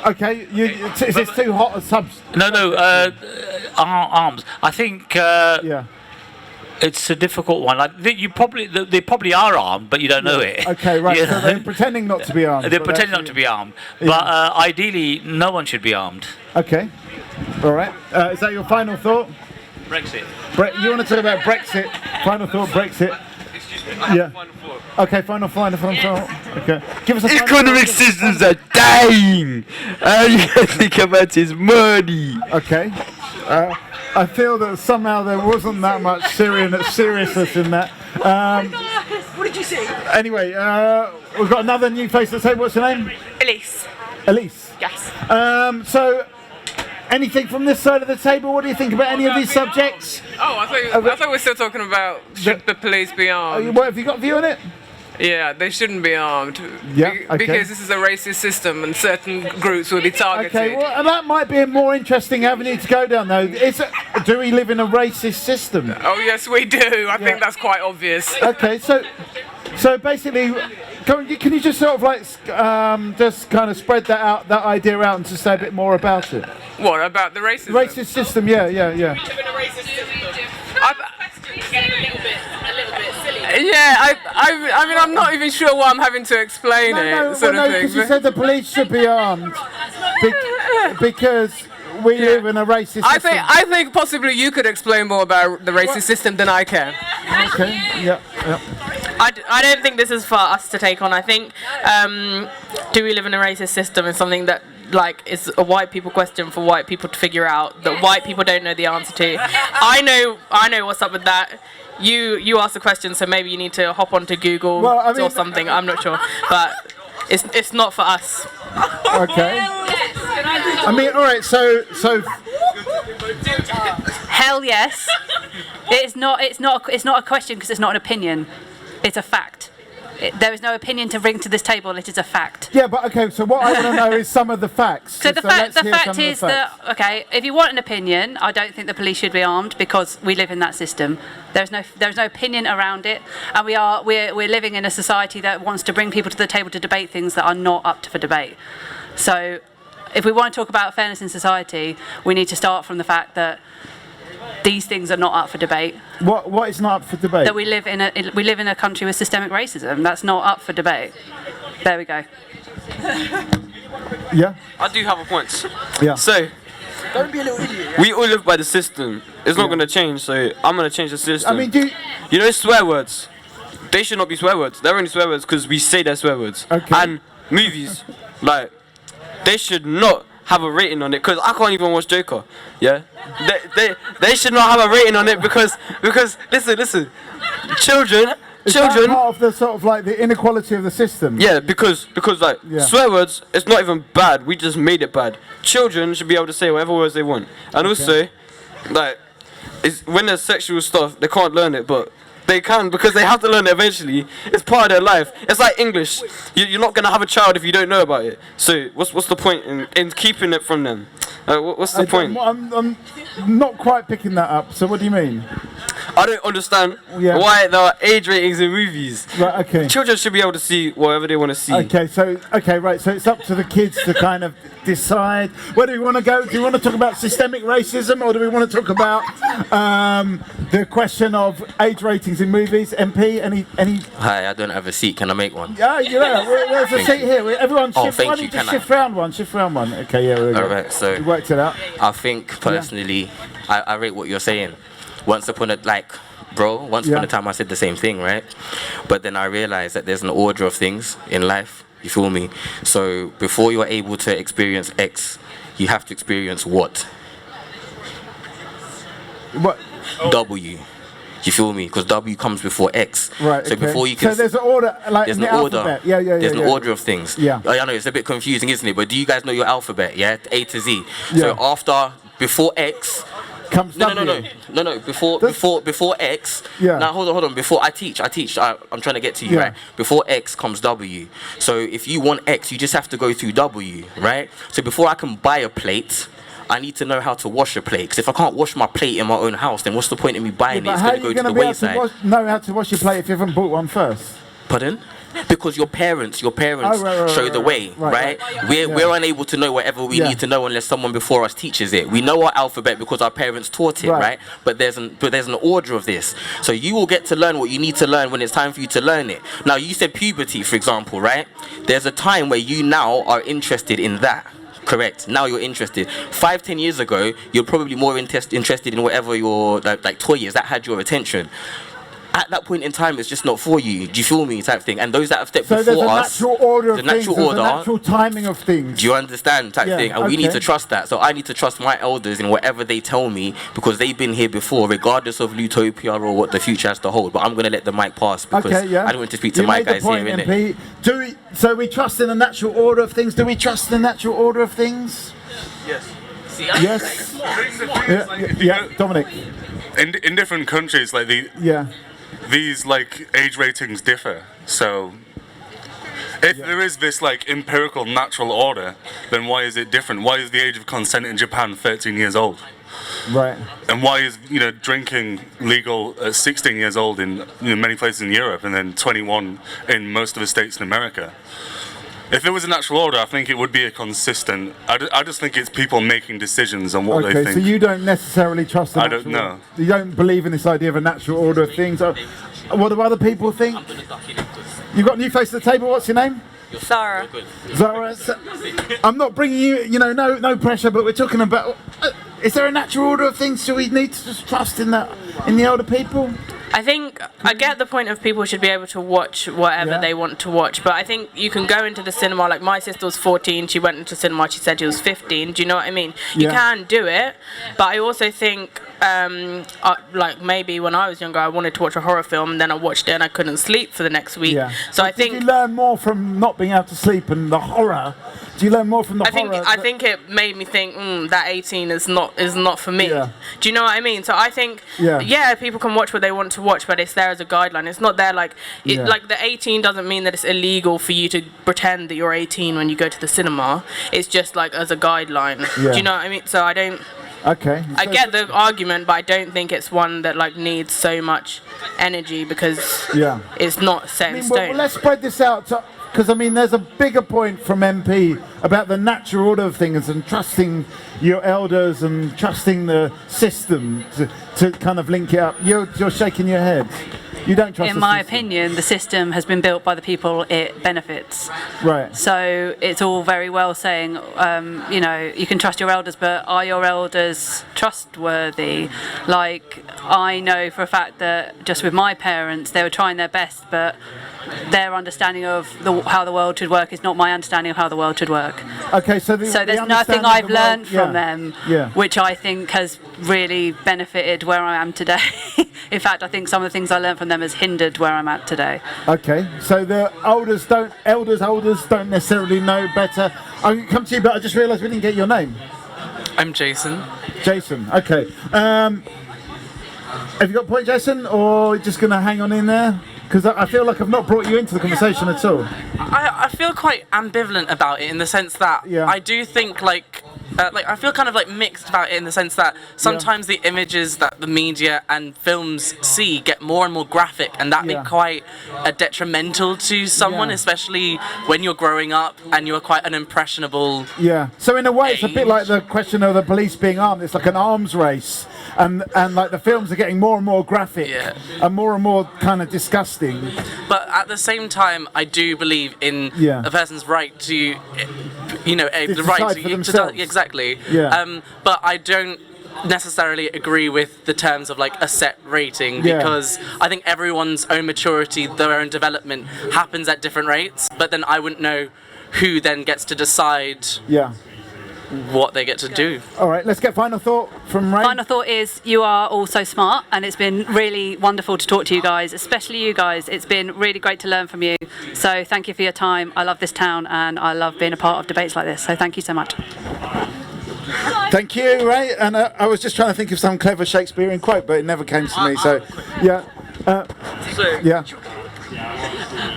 Okay, is this too hot a subs? No, arms. I think. It's a difficult one. Like they probably are armed, but you don't know it. Okay, right. So they're pretending not to be armed. They're pretending not to be armed, but ideally, no one should be armed. Okay. All right. Is that your final thought? Brexit. You want to talk about Brexit? Final thought, Brexit. Yeah. Okay, final thought. Okay. Give us a economic systems are dying. All you can think about is money. Okay. I feel that somehow there wasn't that much seriousness in that. What did you say? Anyway, we've got another new face to say. What's your name? Elise. Elise. Yes. So, anything from this side of the table? What do you think about any of these subjects? Oh, I thought we're still talking about should the police be armed. What have you got a view on it? Yeah, they shouldn't be armed. Okay. Because this is a racist system and certain groups will be targeted. Okay, well, and that might be a more interesting avenue to go down, though. Do we live in a racist system? Oh, yes, we do. I think that's quite obvious. Okay, so basically, can you just sort of like just kind of spread that idea out and just say a bit more about it? What, about the racism? Racist system, yeah. Yeah, I mean, I'm not even sure why I'm having to explain it, sort of thing. Because you said the police should be armed because we live in a racist system. I think possibly you could explain more about the racist system than I can. Okay, yeah. I don't think this is for us to take on. I think do we live in a racist system is something that is a white people question for white people to figure out that white people don't know the answer to. I know what's up with that. You asked the question, so maybe you need to hop onto Google or something. I'm not sure, but it's not for us. Okay. I mean, all right. So. Hell yes. It's not a question because it's not an opinion. It's a fact. There is no opinion to bring to this table. It is a fact. Yeah, but okay. So what I want to know is some of the facts. So the fact is that, okay, if you want an opinion, I don't think the police should be armed because we live in that system. There's no opinion around it, and we're living in a society that wants to bring people to the table to debate things that are not up for debate. So if we want to talk about fairness in society, we need to start from the fact that these things are not up for debate. What is not up for debate? That we live in a country with systemic racism. That's not up for debate. There we go. Yeah. I do have a point. Yeah. So, Don't be a little idiot. we all live by the system. It's not going to change, so I'm going to change the system. I mean, you know, swear words. They should not be swear words. They're only swear words because we say they're swear words. Okay. And movies, like, they should not have a rating on it because I can't even watch Joker. Yeah. They should not have a rating on it because listen, children. Is that part of the sort of like the inequality of the system? Yeah, because like swear words, it's not even bad. We just made it bad. Children should be able to say whatever words they want, and also, like, when there's sexual stuff, they can't learn it, but they can because they have to learn it eventually. It's part of their life. It's like English. You're not gonna have a child if you don't know about it. So what's the point in keeping it from them? What's the point? I'm not quite picking that up. So what do you mean? I don't understand why there are age ratings in movies. Right, okay. Children should be able to see whatever they want to see. Okay, so right, so it's up to the kids to kind of decide where do we want to go. Do we want to talk about systemic racism, or do we want to talk about the question of age ratings in movies? MP, any? Hi, I don't have a seat. Can I make one? Yeah, there's a seat here. Everyone shift. Thank Why you. don't you just shift round one? Shift round one. Okay, yeah. All right, so we worked it out. I think personally, I rate what you're saying. Once upon a time I said the same thing, right? But then I realized that there's an order of things in life. You feel me? So before you're able to experience X, you have to experience what? What? W. You feel me? Because W comes before X. Right. So okay. before you can. So there's an order, like there's in an the order. alphabet. Yeah. There's an order of things. Yeah. I know it's a bit confusing, isn't it? But do you guys know your alphabet? Yeah, A to Z. Yeah. So before X. Comes No. Before X. Yeah. Now hold on. Before I teach. I'm trying to get to you, right? Before X comes W. So if you want X, you just have to go through W, right? So before I can buy a plate, I need to know how to wash a plate. Because if I can't wash my plate in my own house, then what's the point in me buying it? It's going to go to the wayside. Know how to wash your plate if you haven't bought one first? Pardon? Because your parents show the way, right? We're unable to know whatever we need to know unless someone before us teaches it. We know our alphabet because our parents taught it, right? But there's an order of this. So you will get to learn what you need to learn when it's time for you to learn it. Now you said puberty, for example, right? There's a time where you now are interested in that. Correct. Now you're interested. 5-10 years ago, you're probably more interested in whatever your like toy is that had your attention. At that point in time, it's just not for you. Do you feel me? Type thing. And those that have stepped before us, there's a natural order of things. There's a natural timing of things. Do you understand? Type thing. And we need to trust that. So I need to trust my elders in whatever they tell me because they've been here before, regardless of Lutopia or what the future has to hold. But I'm going to let the mic pass because I don't want to speak to my guys here, innit? So we trust in the natural order of things. Do we trust in the natural order of things? Yes. Yes. Yeah, Dominic. In different countries, like these like age ratings differ. So if there is this like empirical natural order, then why is it different? Why is the age of consent in Japan 13 years old? Right. And why is drinking legal at 16 years old in many places in Europe and then 21 in most of the states in America? If there was a natural order, I think it would be a consistent. I just think it's people making decisions on what they think. Okay, so you don't necessarily trust the I natural don't know. You don't believe in this idea of a natural order of things. What do other people think? You got a new face to the table. What's your name? Sarah. Zara. I'm not bringing you. No pressure. But we're talking about. Is there a natural order of things? Do we need to just trust in the older people? I think I get the point of people should be able to watch whatever they want to watch, but I think you can go into the cinema. Like my sister was 14, she went into cinema, she said she was 15. Do you know what I mean? You can do it, but I also think like maybe when I was younger, I wanted to watch a horror film, and then I watched it and I couldn't sleep for the next week. Yeah. So I did think you learn more from not being able to sleep and the horror? Do you learn more from the horror? I think it made me think that 18 is not for me. Yeah. Do you know what I mean? So I think people can watch what they want to watch, but it's there as a guideline. It's not there like like the 18 doesn't mean that it's illegal for you to pretend that you're 18 when you go to the cinema. It's just like as a guideline. Yeah. Do you know what I mean? So I don't. Okay. I get the argument, but I don't think it's one that like needs so much energy because it's not set in stone. Well, let's spread this out because I mean, there's a bigger point from MP about the natural order of things and trusting your elders and trusting the system to kind of link it up. You're shaking your head. You don't trust. In my opinion, the system has been built by the people it benefits. Right. So it's all very well saying, you know, you can trust your elders, but are your elders trustworthy? Like, I know for a fact that just with my parents, they were trying their best, but their understanding of how the world should work is not my understanding of how the world should work. Okay, so there's nothing I've learned from them, Yeah. which I think has really benefited where I am today. In fact, I think some of the things I learned from them has hindered where I'm at today. Okay, so the elders don't necessarily know better. I can come to you, but I just realised we didn't get your name. I'm Jason. Jason, okay. Have you got a point, Jason, or are you just going to hang on in there? Because I feel like I've not brought you into the conversation at all. I feel quite ambivalent about it in the sense that I do think like I feel kind of like mixed about it in the sense that sometimes the images that the media and films see get more and more graphic, and that be quite detrimental to someone, especially when you're growing up and you're quite an impressionable. Yeah. So in a way, it's a bit like the question of the police being armed. It's like an arms race, and like the films are getting more and more graphic and more kind of disgusting. But at the same time, I do believe in a person's right to, you know, the right to exactly. Yeah. But I don't necessarily agree with the terms of like a set rating because I think everyone's own maturity, their own development happens at different rates. But then I wouldn't know who then gets to decide. What they get to do. All right, let's get final thought from Ray. Final thought is you are all so smart, and it's been really wonderful to talk to you guys, especially you guys. It's been really great to learn from you. So thank you for your time. I love this town, and I love being a part of debates like this. So thank you so much. Thank you, Ray. And I was just trying to think of some clever Shakespearean quote, but it never came to me. So,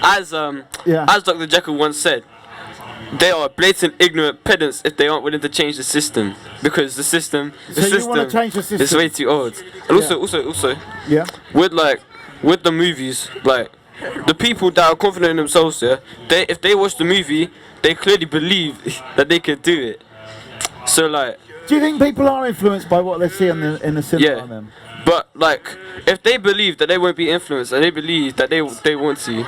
As Dr. Jekyll once said, they are blatant ignorant pedants if they aren't willing to change the system, because the system is way too old. And also with the movies, like the people that are confident in themselves, if they watch the movie, they clearly believe that they could do it. So like, do you think people are influenced by what they see in the cinema? Then? But like, if they believe that they won't be influenced and they believe that they want to,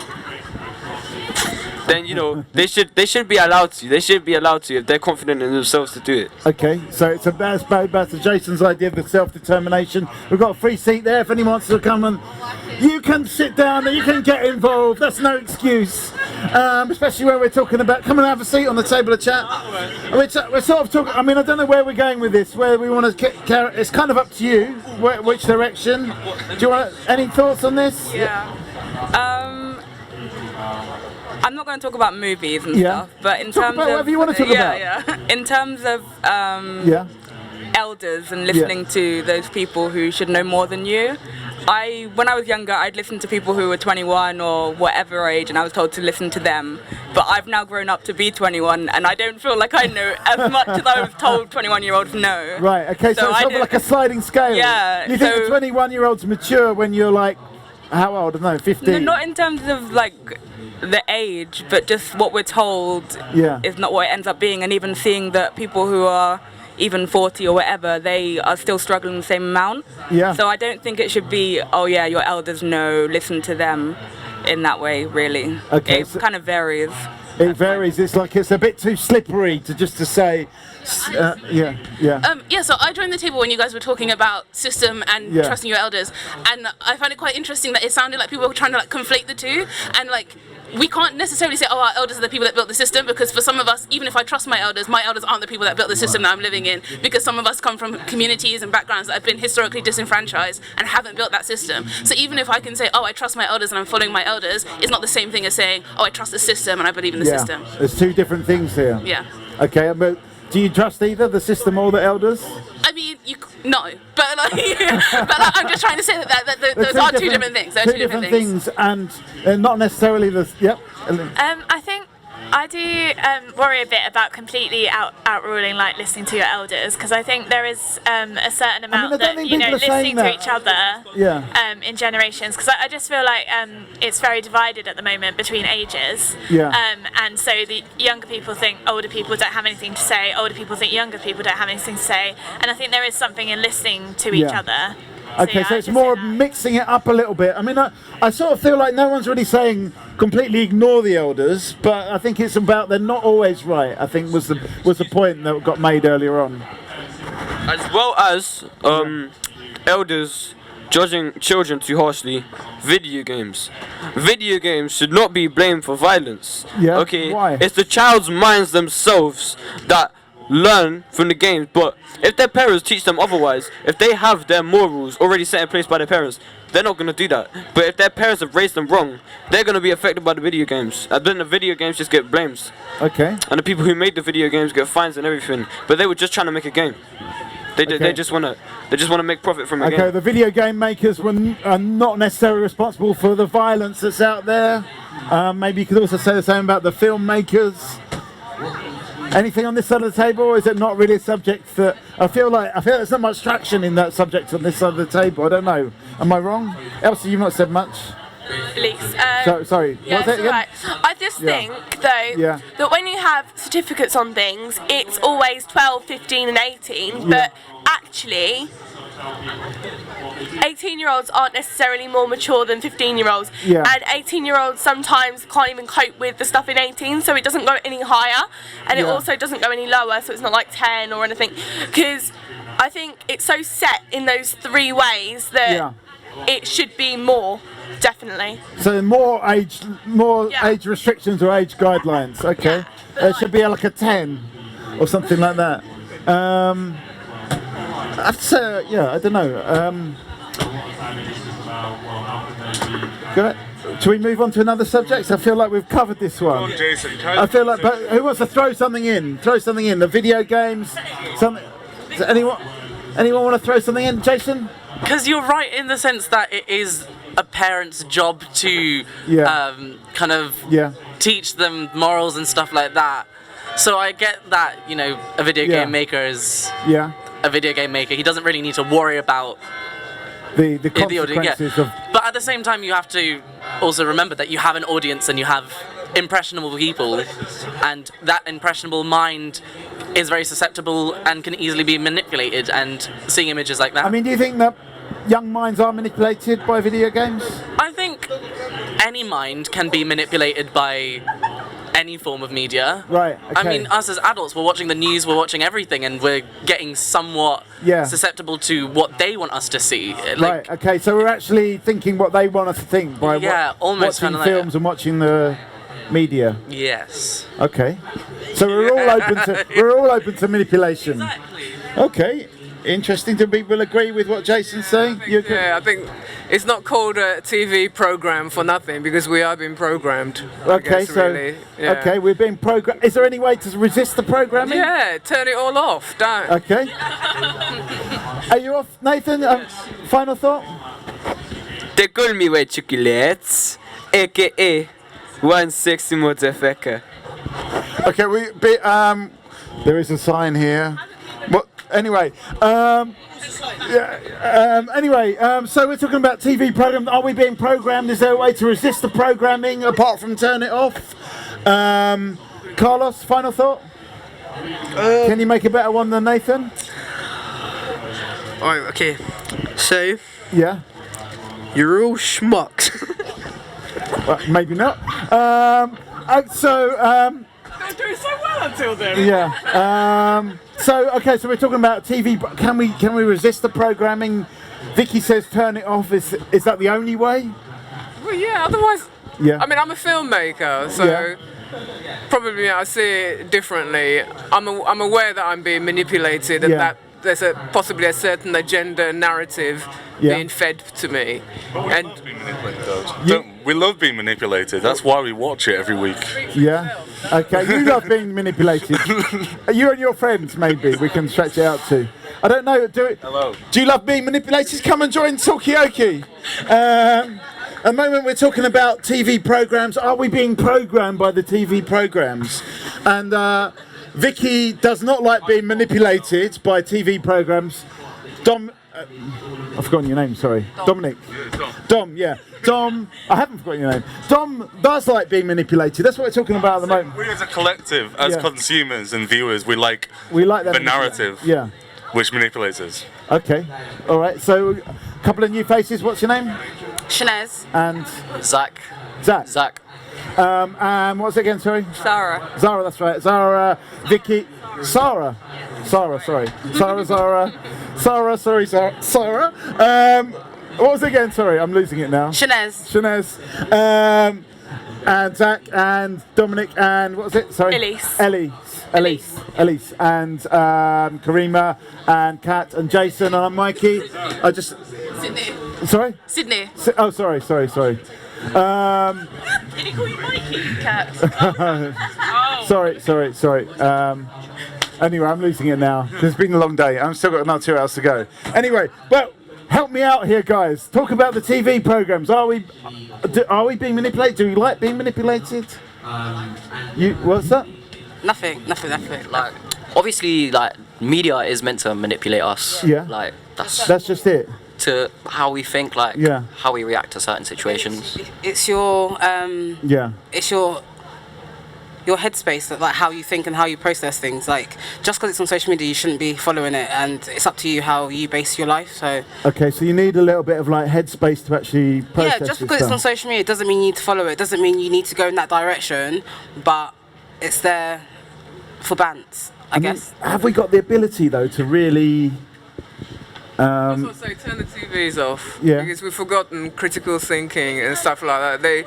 then you know they should be allowed to. They should be allowed to if they're confident in themselves to do it. Okay, so it's back to Jason's idea of the self-determination. We've got a free seat there if anyone wants to come, and you can sit down and you can get involved. That's no excuse, especially where we're talking about. Come and have a seat on the table of chat. We're sort of talking. I mean, I don't know where we're going with this. Where we want to carry. It's kind of up to you. Which direction? Do you want any thoughts on this? I'm not going to talk about movies and stuff, but in terms of whatever you want to talk about. In terms of elders and listening to those people who should know more than you. When I was younger, I'd listen to people who were 21 or whatever age, and I was told to listen to them. But I've now grown up to be 21, and I don't feel like I know as much as I was told 21-year-olds know. Right. Okay. So it's sort of like a sliding scale. Yeah. You think the 21-year-olds mature when you're like, how old? I don't know, 15. No, not in terms of like the age, but just what we're told is not what it ends up being. And even seeing that people who are even 40 or whatever, they are still struggling the same amount. Yeah. So I don't think it should be, oh yeah, your elders know, listen to them in that way, really. Okay. It kind of varies. It varies. It's like it's a bit too slippery to say, So I joined the table when you guys were talking about system and trusting your elders, and I find it quite interesting that it sounded like people were trying to like conflate the two, and like we can't necessarily say, oh, our elders are the people that built the system, because for some of us, even if I trust my elders aren't the people that built the system that I'm living in, because some of us come from communities and backgrounds that have been historically disenfranchised and haven't built that system. So even if I can say, oh, I trust my elders and I'm following my elders, it's not the same thing as saying, oh, I trust the system and I believe in the system. There's two different things here. Yeah. Okay, but do you trust either the system or the elders? I mean, no, but like, I'm just trying to say that those are two different things. They're two different things, and not necessarily the. Yep. I think I do worry a bit about completely outruling, like listening to your elders, because I think there is a certain amount that listening to each other in generations. Because I just feel like it's very divided at the moment between ages. And so the younger people think older people don't have anything to say. Older people think younger people don't have anything to say. And I think there is something in listening to each other. Okay, so it's more mixing it up a little bit. I mean, I sort of feel like no one's really saying completely ignore the elders, but I think it's about they're not always right. I think was the point that got made earlier on. As well as elders judging children too harshly. Video games. Video games should not be blamed for violence. Yeah. Okay. Why? It's the child's minds themselves that learn from the games, but if their parents teach them otherwise, if they have their morals already set in place by their parents, they're not going to do that. But if their parents have raised them wrong, they're going to be affected by the video games, and then the video games just get blamed. Okay. And the people who made the video games get fines and everything, but they were just trying to make a game. They just want to make profit from a game. Okay, the video game makers are not necessarily responsible for the violence that's out there. Maybe you could also say the same about the filmmakers. Anything on this side of the table, or is it not really a subject that I feel like there's not much traction in that subject on this side of the table? I don't know. Am I wrong? Elsie, you've not said much. Sorry. Yeah, What's it again? right. I just think, though, that when you have certificates on things, it's always 12, 15 and 18, but actually 18-year-olds aren't necessarily more mature than 15-year-olds, and 18-year-olds sometimes can't even cope with the stuff in 18, so it doesn't go any higher, and it also doesn't go any lower, so it's not like 10 or anything, because I think it's so set in those three ways that it should be more, definitely. So more age restrictions or age guidelines. Okay, it should be like a 10 or something like that. I'd say, I don't know. Shall we move on to another subject? I feel like we've covered this one. Come on, Jason. I feel like, but who wants to throw something in? Throw something in. The video games. Something. Does anyone want to throw something in, Jason? Because you're right in the sense that it is a parent's job to kind of teach them morals and stuff like that. So I get that, a video game maker is a video game maker. He doesn't really need to worry about the consequences of... But at the same time, you have to also remember that you have an audience and you have impressionable people, and that impressionable mind is very susceptible and can easily be manipulated, and seeing images like that. I mean, do you think that young minds are manipulated by video games? I think any mind can be manipulated by any form of media. Right, okay. I mean, us as adults, we're watching the news, we're watching everything, and we're getting somewhat susceptible to what they want us to see. Right, okay, so we're actually thinking what they want us to think by almost watching films and watching the media. Yes. Okay. So we're all open to manipulation. Exactly. Okay. Interesting. Do people agree with what Jason's saying? You agree? Yeah, I think it's not called a TV program for nothing, because we are being programmed. Okay, okay, we're being programmed. Is there any way to resist the programming? Yeah, turn it all off. Don't. Okay. Are you off, Nathan? Final thought? They call me white chocolates, aka one sexy motherfucker. Okay, there is a sign here. Anyway, so we're talking about TV programs. Are we being programmed? Is there a way to resist the programming apart from turn it off? Carlos, final thought? Can you make a better one than Nathan? Alright, okay. So, you're all schmucks. Well, maybe not. They're doing so well until then. So we're talking about TV. Can we resist the programming? Vicky says turn it off. Is that the only way? Well, yeah. Otherwise, I mean, I'm a filmmaker, so probably I see it differently. I'm aware that I'm being manipulated and that there's possibly a certain agenda narrative being fed to me. And we love being manipulated. That's why we watch it every week. Yeah. Okay. You love being manipulated. You and your friends, maybe we can stretch it out to. I don't know. Hello. Do you love being manipulated? Come and join Talkaoke. At the moment we're talking about TV programmes. Are we being programmed by the TV programmes? And Vicky does not like being manipulated by TV programmes. I've forgotten your name, sorry. Dominic. Dom, yeah. Dom, I haven't forgotten your name. Dom does like being manipulated. That's what we're talking about at the moment. We as a collective, as consumers and viewers, we like that the narrative which manipulates us. Okay. All right. So a couple of new faces. What's your name? Shanez. And? Zach. Zach. And what's it again, sorry? Zara. Zara, that's right. Zara, Vicky, Sarah, sorry. Sarah. What was it again, sorry? I'm losing it now. Shanez. And Zach and Dominic and what was it? Sorry. Elise. And Karima and Kat and Jason and I'm Mikey. Sydney. Sorry? Sydney. Oh, sorry. Did he call you Mikey, Kat? Sorry. Anyway, I'm losing it now. It's been a long day. I've still got another 2 hours to go. Anyway, well, help me out here, guys. Talk about the TV programs. Are we being manipulated? Do we like being manipulated? What's that? Nothing. Like, obviously, like, media is meant to manipulate us. Yeah. Like, that's just it. To how we think, like, how we react to certain situations. It's your it's your headspace, that like how you think and how you process things. Like, just because it's on social media, you shouldn't be following it, and it's up to you how you base your life. So okay, so you need a little bit of like headspace to actually process. Yeah, just because it's on social media doesn't mean you need to follow it. Doesn't mean you need to go in that direction, but it's there for bants, I guess. Have we got the ability though to really? That's what I say, turn the TVs off. Yeah. Because we've forgotten critical thinking and stuff like that.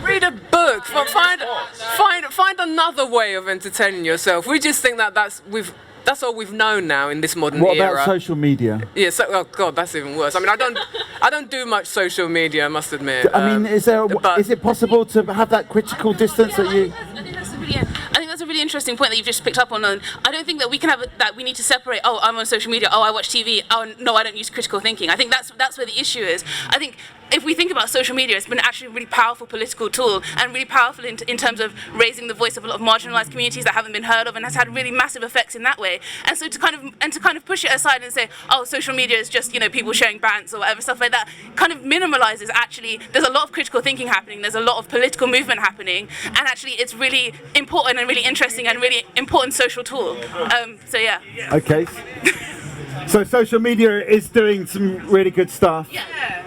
Read a book. Find another way of entertaining yourself. We just think that's all we've known now in this modern era. What about social media? Yeah. Oh God, that's even worse. I mean, I don't do much social media, I must admit. I mean, is it possible to have that critical distance that you? I think that's a really interesting point that you've just picked up on. I don't think that we can have that. We need to separate. Oh, I'm on social media. Oh, I watch TV. Oh, no, I don't use critical thinking. I think that's where the issue is. I think if we think about social media, it's been actually a really powerful political tool and really powerful in terms of raising the voice of a lot of marginalised communities that haven't been heard of, and has had really massive effects in that way. And so to kind of push it aside and say, oh, social media is just people sharing bants or whatever stuff like that, kind of minimalises actually. There's a lot of critical thinking happening. There's a lot of political movement happening, and actually it's really important and really interesting and really important social tool. So yeah. Okay. So social media is doing some really good stuff. Yeah.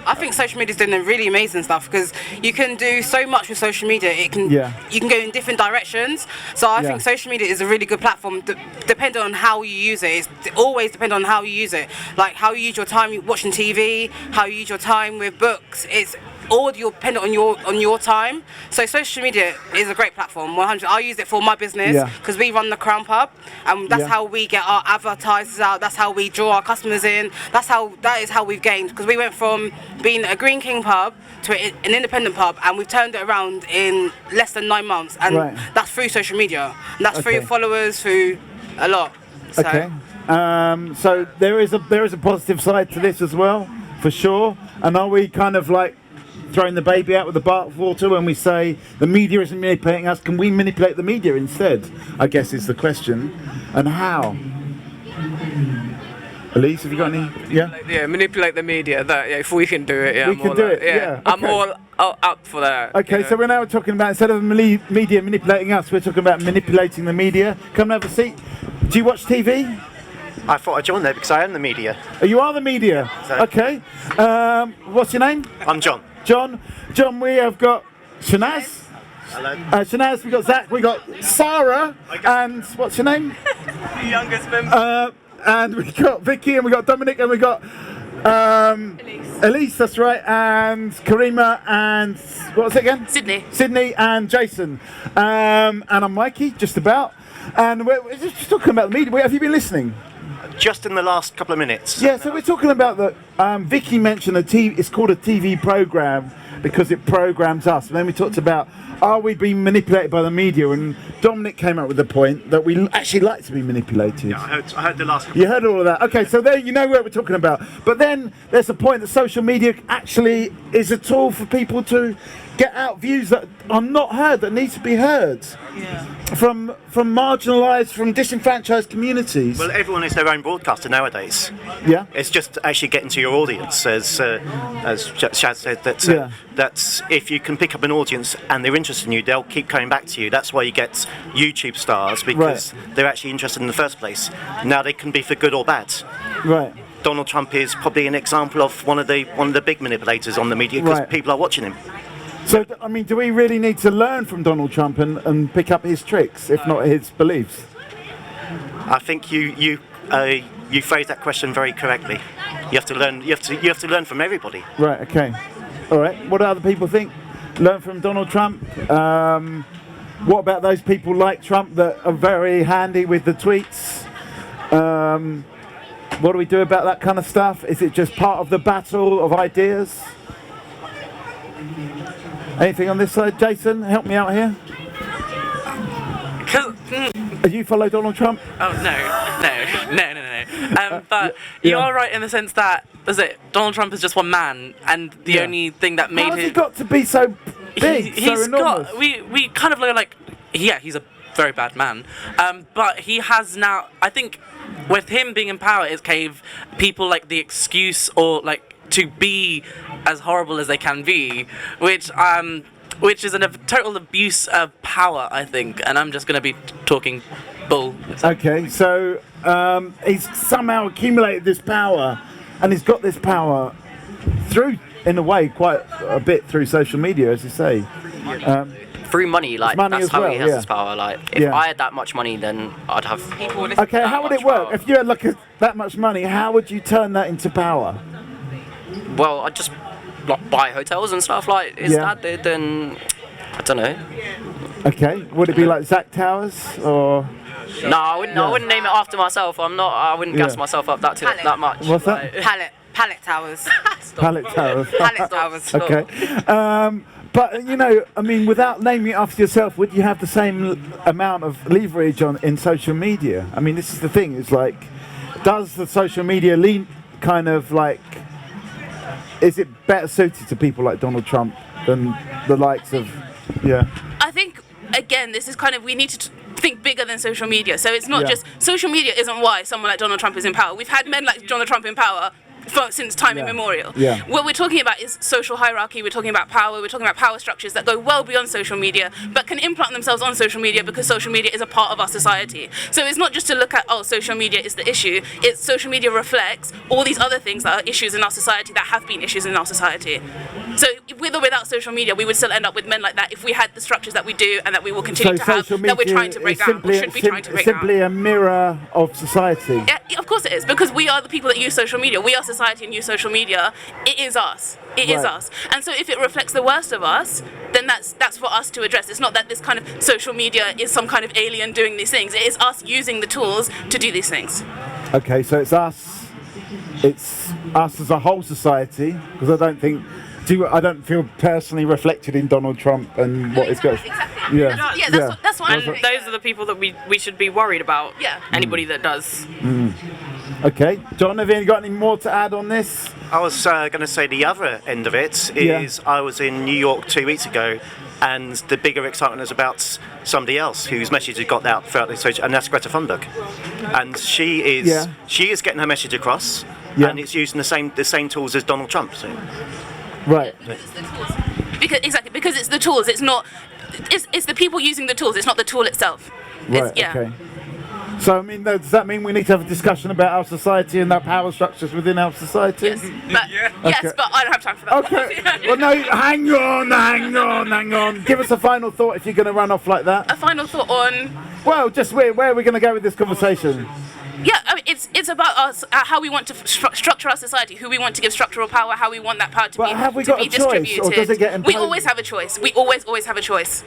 I think social media is doing really amazing stuff because you can do so much with social media. You can go in different directions. So I think social media is a really good platform, depending on how you use it. It's always dependent on how you use it. Like how you use your time watching TV, how you use your time with books. It's all dependent on your time. So social media is a great platform. 100. I use it for my business because we run the Crown Pub, and that's how we get our advertisers out. That's how we draw our customers in. That is how we've gained, because we went from being a Green King pub to an independent pub, and we've turned it around in less than 9 months, and that's through social media. And that's through followers, through a lot. So. Okay. So there is a positive side to this as well, for sure. And are we kind of like throwing the baby out with the bathwater when we say the media isn't manipulating us? Can we manipulate the media instead, I guess is the question. And how? Elise, have you got any? Yeah, manipulate the media. That if we can do it, we can do it. Yeah, I'm all up for that. Okay, so we're now talking about, instead of media manipulating us, we're talking about manipulating the media. Come and have a seat. Do you watch TV? I thought I'd join there because I am the media. Oh, you are the media. Okay. What's your name? I'm John. John, we have got Shanaz. Hello. Shanaz, we got Zach, we got Sarah, and what's your name? The youngest member. And we got Vicky, and we got Dominic, and we got Elise, that's right, and Karima, and what was it again? Sydney and Jason. And I'm Mikey, just about. And we're just talking about the media. Have you been listening? Just in the last couple of minutes. Yeah, so we're talking about the. Vicky mentioned it's called a TV program because it programs us. And then we talked about, are we being manipulated by the media? And Dominic came up with the point that we actually like to be manipulated. Yeah, I heard the last. You heard all of that. Okay, so there you know what we're talking about. But then there's a point that social media actually is a tool for people to get out views that are not heard, that need to be heard. Yeah. From marginalised, from disenfranchised communities. Well, everyone is their own broadcaster nowadays. Yeah. It's just actually getting to your audience, as Shaz said, that if you can pick up an audience and they're interested in you, they'll keep coming back to you. That's why you get YouTube stars, because they're actually interested in the first place. Now they can be for good or bad. Right. Donald Trump is probably an example of one of the big manipulators on the media, because people are watching him. So, I mean, do we really need to learn from Donald Trump and pick up his tricks, if not his beliefs? I think you phrased that question very correctly. You have to learn. You have to learn from everybody. Right. Okay. All right. What do other people think? Learn from Donald Trump. What about those people like Trump that are very handy with the tweets? What do we do about that kind of stuff? Is it just part of the battle of ideas? Anything on this side, Jason? Help me out here. You follow Donald Trump? Oh no. But you are right in the sense that Donald Trump is just one man, and the only thing that made him. How has he got to be so big, so enormous? We kind of look like, yeah, he's a very bad man. But he has now, I think, with him being in power, it gave people like the excuse or like to be as horrible as they can be, which is a total abuse of power, I think, and I'm just going to be talking bull. Okay, so he's somehow accumulated this power, and he's got this power through, in a way, quite a bit through social media, as you say. Through money, like money that's as how well, he has yeah. his power. Like, if I had that much money, then I'd have. Okay, how would it work? If you had like that much money, how would you turn that into power? Well, I'd just like buy hotels and stuff like his dad did, and I don't know. Okay, would it be like Zach Towers or? No, I wouldn't. I wouldn't name it after myself. I wouldn't gas myself up that much. What's that? Pallet towers. Pallet Towers. Pallet towers. Okay. But you know, I mean, without naming it after yourself, would you have the same amount of leverage in social media? I mean, this is the thing. It's like, does the social media kind of like? Is it better suited to people like Donald Trump than the likes of, I think, again, this is kind of, we need to think bigger than social media. So it's not just, social media isn't why someone like Donald Trump is in power. We've had men like Donald Trump in power since time immemorial. What we're talking about is social hierarchy, we're talking about power, we're talking about power structures that go well beyond social media, but can implant themselves on social media because social media is a part of our society. So it's not just to look at, social media is the issue, it's social media reflects all these other things that are issues in our society that have been issues in our society. So with or without social media, we would still end up with men like that if we had the structures that we do and that we will continue to have, that we're trying to break down, or should be trying to break down. Simply a mirror of society. Yeah, of course it is, because we are the people that use social media. We are society and use social media. It is us. It is us. And so if it reflects the worst of us, then that's for us to address. It's not that this kind of social media is some kind of alien doing these things. It is us using the tools to do these things. Okay, so it's us as a whole society, because I don't feel personally reflected in Donald Trump and what he's got. Exactly. That's what I'm those are the people that we should be worried about. Yeah. Anybody that does. Okay, John, have you got any more to add on this? I was going to say the other end of it is I was in New York 2 weeks ago, and the bigger excitement is about somebody else whose message has got out throughout the social, and that's Greta Thunberg, and she is getting her message across, and it's using the same tools as Donald Trump. So. Right. Because it's the tools. It's not. It's the people using the tools. It's not the tool itself. Right. Okay. So, I mean, does that mean we need to have a discussion about our society and our power structures within our society? Yes, but I don't have time for that. Okay. Well, no, hang on. Give us a final thought if you're going to run off like that. A final thought on... Well, just where are we going to go with this conversation? Yeah, I mean, it's about us, how we want to structure our society, who we want to give structural power, how we want that power to But have we got a choice, or does it get We imposed? always have a choice. We always have a choice.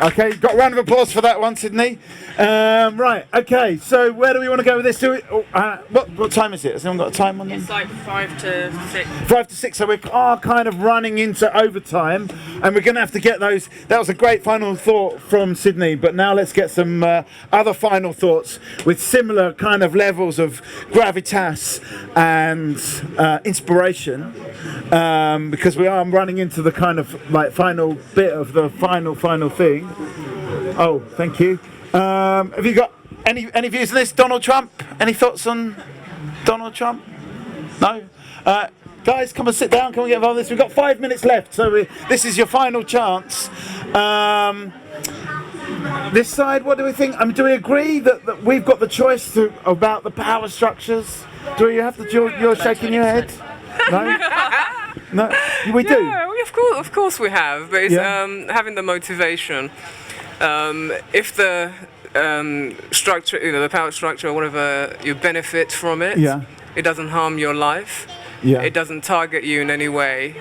Okay, got a round of applause for that one, Sydney. Right, okay, so where do we want to go with this? What time is it? Has anyone got a time on them? It's like 5 to 6. 5 to 6, so we are kind of running into overtime, and we're going to have to get those. That was a great final thought from Sydney, but now let's get some other final thoughts with similar kind of levels of gravitas and inspiration, because we are running into the kind of like final bit of the final thing. Oh, thank you. Have you got any views on this? Donald Trump? Any thoughts on Donald Trump? No? Guys, come and sit down. Can we get involved in this? We've got 5 minutes left, so this is your final chance. This side, what do we think? Do we agree that we've got the choice about the power structures? Do you have to? You're shaking your head. No. No, we do. Yeah, of course we have, but it's having the motivation. If the structure, the power structure, or whatever, you benefit from it, it doesn't harm your life, it doesn't target you in any way,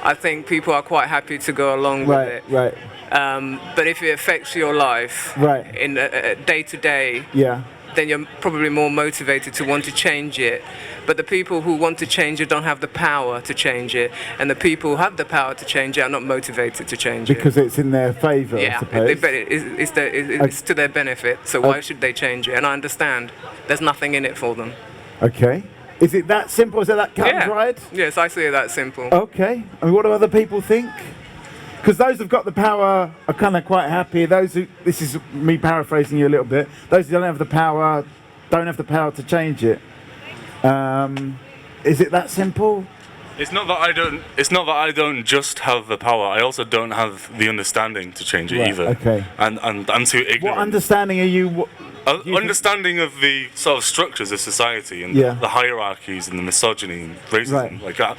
I think people are quite happy to go along with it. Right. But if it affects your life in day to day, then you're probably more motivated to want to change it. But the people who want to change it don't have the power to change it, and the people who have the power to change it are not motivated to change it. Because it's in their favour, I suppose. It's to their benefit, so why should they change it? And I understand there's nothing in it for them. Okay. Is it that simple? Is it that cut and dried? Yes, I see it that simple. Okay. I mean, what do other people think? Because those who've got the power are kind of quite happy. Those who, this is me paraphrasing you a little bit, those who don't have the power to change it. Is it that simple? It's not that I don't just have the power. I also don't have the understanding to change it either. Okay. And I'm too ignorant. What understanding are you? Understanding of the sort of structures of society and the hierarchies and the misogyny and racism like that.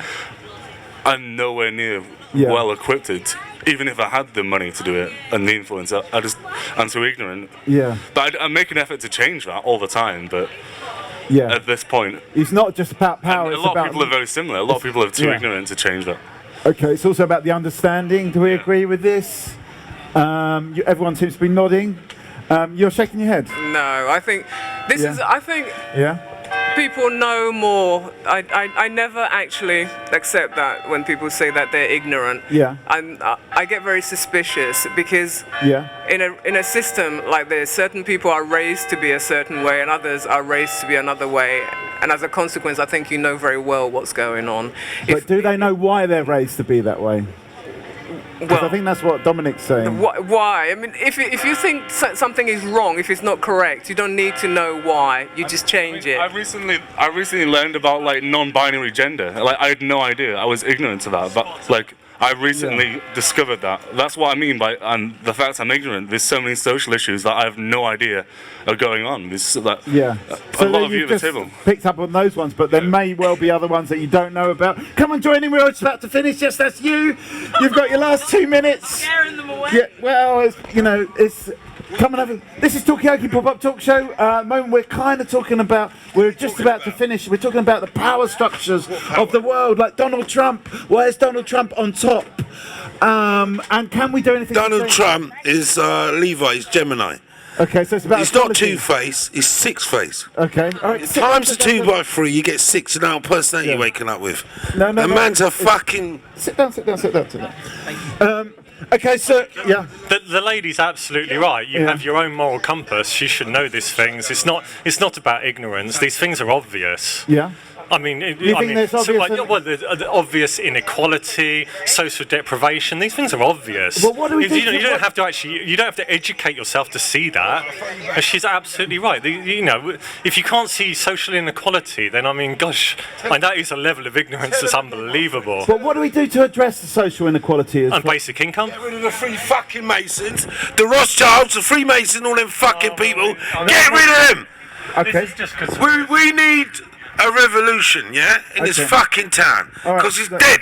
I'm nowhere near well equipped. Even if I had the money to do it and the influence, I'm too ignorant. Yeah. But I make an effort to change that all the time. But at this point, it's not just about power. A lot of people are very similar. A lot of people are too ignorant to change that. Okay, it's also about the understanding. Do we agree with this? Everyone seems to be nodding. You're shaking your head. No, I think this is. I think. People know more. I never actually accept that when people say that they're ignorant. I get very suspicious because in a system like this, certain people are raised to be a certain way and others are raised to be another way. And as a consequence, I think you know very well what's going on. But do they know why they're raised to be that way? Because I think that's what Dominic's saying. Why? I mean, if you think something is wrong, if it's not correct, you don't need to know why. You just change it. I recently learned about like non-binary gender. Like I had no idea. I was ignorant of that. But like I recently discovered that. That's what I mean by and the fact I'm ignorant. There's so many social issues that I have no idea are going on. There's a lot of you at the table. Picked up on those ones, but there may well be other ones that you don't know about. Come on, join in. We're just about to finish. Yes, that's you. You've got your last 2 minutes. Scaring them away. Yeah. Well, it's. Come on over. This is Talkaoke Pop-Up Talk Show. At the moment we're kind of talking about, we're just about to finish, we're talking about the power structures of the world, like Donald Trump. Why is Donald Trump on top? And can we do anything? Donald Trump is Levi, he's Gemini. Okay, so it's about. He's not two-face, he's six-face. Okay, all right. Times 2 by 3, you get 6 now personality you're waking up with. No. The man's a fucking. Sit down. Okay, so the lady's absolutely right. You have your own moral compass. You should know these things. It's not about ignorance. These things are obvious. Yeah. I mean, there's the obvious inequality, social deprivation. These things are obvious. Well, what do we do? You don't have to educate yourself to see that. And she's absolutely right. If you can't see social inequality, then I mean, gosh, that is a level of ignorance that's unbelievable. But what do we do to address the social inequality? And basic income. Get rid of the free fucking Masons, the Rothschilds, the Freemasons, all them fucking people. Get rid of them. Okay. We need a revolution, in this fucking town, because it's dead.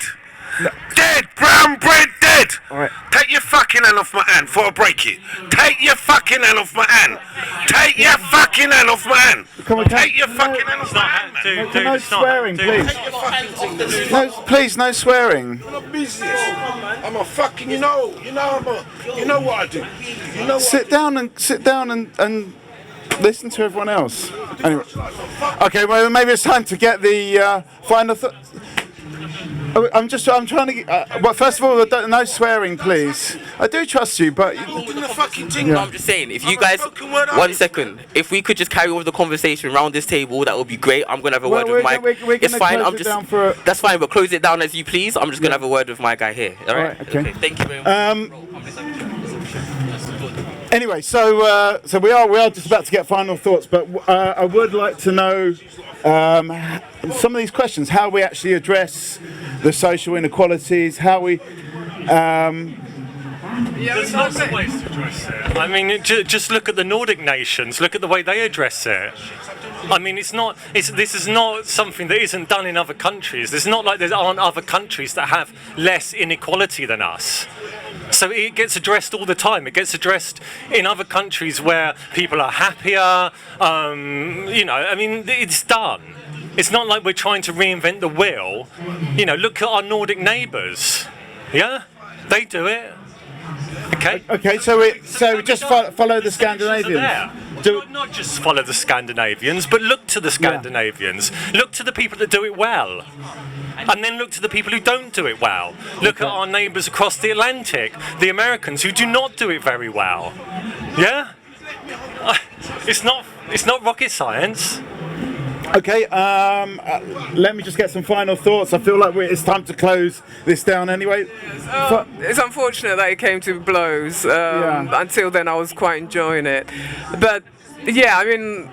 Dead! Brown bread dead! Alright. Take your fucking hand off my hand before I break it. Take your fucking hand off my hand. Take your fucking hand off my hand. Take your fucking hand off my hand, man. No swearing, please. No, please, no swearing. I'm a business. I'm a fucking, you know what I do. You know what Sit down and listen to everyone else. Anyway, okay, well maybe it's time to get the final. I'm trying to get. Well, first of all, no swearing, please. I do trust you, but. I'm just saying, if you guys, 1 second, if we could just carry over the conversation around this table, that would be great. I'm gonna have a word with my. It's fine. I'm just. That's fine, but close it down as you please. I'm just gonna have a word with my guy here. All right. Okay. Thank you very much. Anyway, so we are just about to get final thoughts, but I would like to know some of these questions: how we actually address the social inequalities, how we. There's lots of ways to address it. I mean, just look at the Nordic nations. Look at the way they address it. I mean, this is not something that isn't done in other countries. It's not like there aren't other countries that have less inequality than us. So it gets addressed all the time. It gets addressed in other countries where people are happier. I mean, it's done. It's not like we're trying to reinvent the wheel. Look at our Nordic neighbours. Yeah, they do it. Okay. Okay, so we just follow the Scandinavians. Not just follow the Scandinavians, but look to the Scandinavians. Look to the people that do it well. And then look to the people who don't do it well. Look at our neighbours across the Atlantic, the Americans, who do not do it very well. Yeah? It's not rocket science. Okay, let me just get some final thoughts. I feel like it's time to close this down anyway. It's unfortunate that it came to blows. Until then, I was quite enjoying it. But yeah, I mean,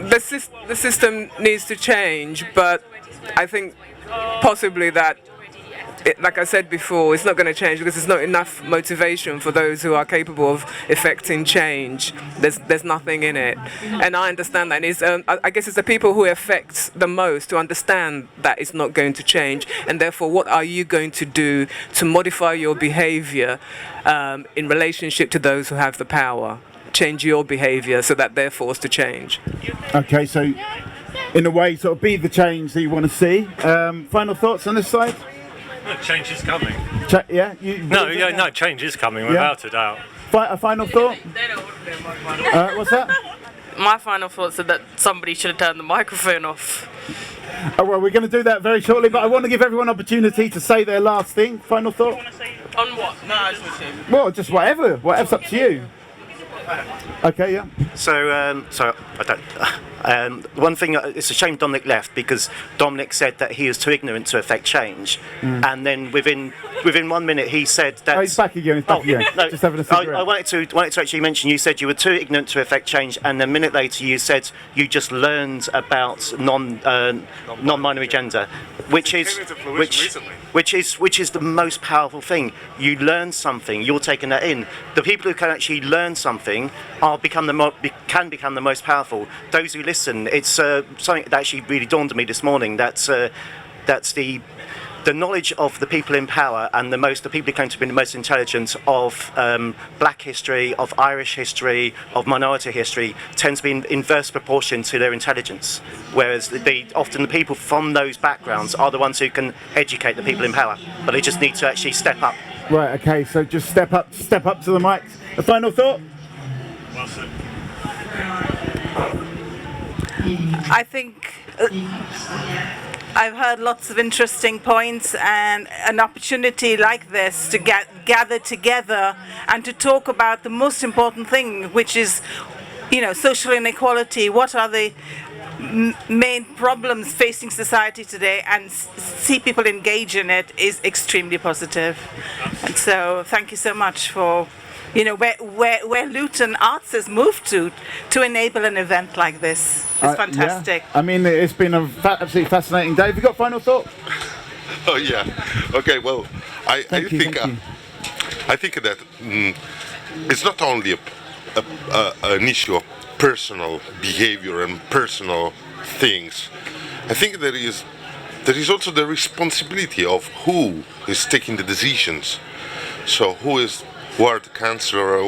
the system needs to change. But I think possibly that, like I said before, it's not going to change because there's not enough motivation for those who are capable of effecting change. There's nothing in it, and I understand that. I guess it's the people who affect the most to understand that it's not going to change, and therefore, what are you going to do to modify your behaviour in relationship to those who have the power? Change your behaviour so that they're forced to change. Okay, so in a way, sort of be the change that you want to see. Final thoughts on this side? No, change is coming. No, change is coming without a doubt. A final thought? What's that? My final thoughts are that somebody should have turned the microphone off. Oh, well, we're going to do that very shortly, but I want to give everyone an opportunity to say their last thing. Final thought? On what? No, I just want to say. Well, just whatever. Whatever's up to you. Okay, yeah. So I don't. One thing, it's a shame Dominic left because Dominic said that he was too ignorant to affect change, and then within 1 minute he said that. Oh, he's back again. No, just having a cigarette. I wanted to actually mention. You said you were too ignorant to affect change, and a minute later you said you just learned about non-binary gender, which is the most powerful thing. You learn something. You're taking that in. The people who can actually learn something can become the most powerful. Those who listen, it's something that actually really dawned on me this morning. That's the knowledge of the people in power and the people who claim to be the most intelligent of black history, of Irish history, of minority history, tends to be in inverse proportion to their intelligence. Whereas often the people from those backgrounds are the ones who can educate the people in power, but they just need to actually step up. Right. Okay. So just step up to the mic. A final thought? Well said. I think I've heard lots of interesting points, and an opportunity like this to gather together and to talk about the most important thing, which is, social inequality. What are the main problems facing society today, and see people engage in it is extremely positive. And so thank you so much for where Luton Arts has moved to enable an event like this. It's fantastic. Yeah. I mean, it's been a absolutely fascinating day. Have you got a final thought? Oh yeah. Okay. Well, I think that it's not only an issue of personal behavior and personal things. I think there is there is also the responsibility of who is taking the decisions. So who are the councillor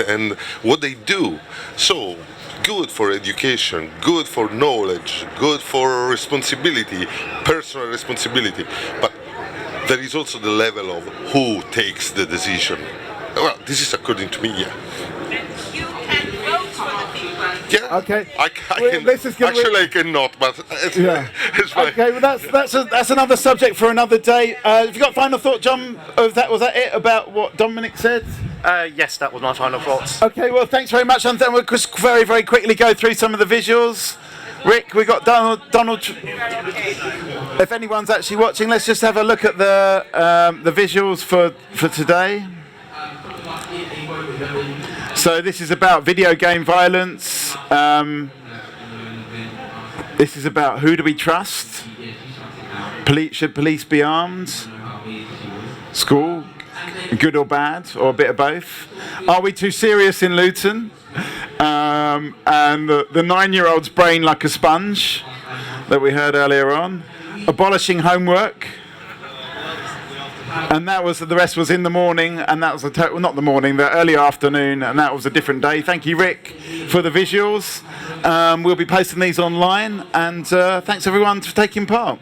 and what they do. So good for education, good for knowledge, good for responsibility, personal responsibility. But there is also the level of who takes the decision. Well, this is according to me, yeah. Yeah. Okay. I cannot, but it's, it's fine. Okay, well that's another subject for another day. Have you got a final thought, John? Was that it about what Dominic said? Yes, that was my final thoughts. Okay, well thanks very much, and then we'll just very, very quickly go through some of the visuals. Rick, we got Donald. If anyone's actually watching, let's just have a look at the visuals for today. So this is about video game violence. This is about who do we trust? Should police be armed? School, good or bad, or a bit of both? Are we too serious in Luton? And the 9-year-old's brain like a sponge that we heard earlier on. Abolishing homework. And that was the rest was in the morning, and that was not the morning, the early afternoon, and that was a different day. Thank you, Rick, for the visuals. We'll be posting these online, and thanks everyone for taking part.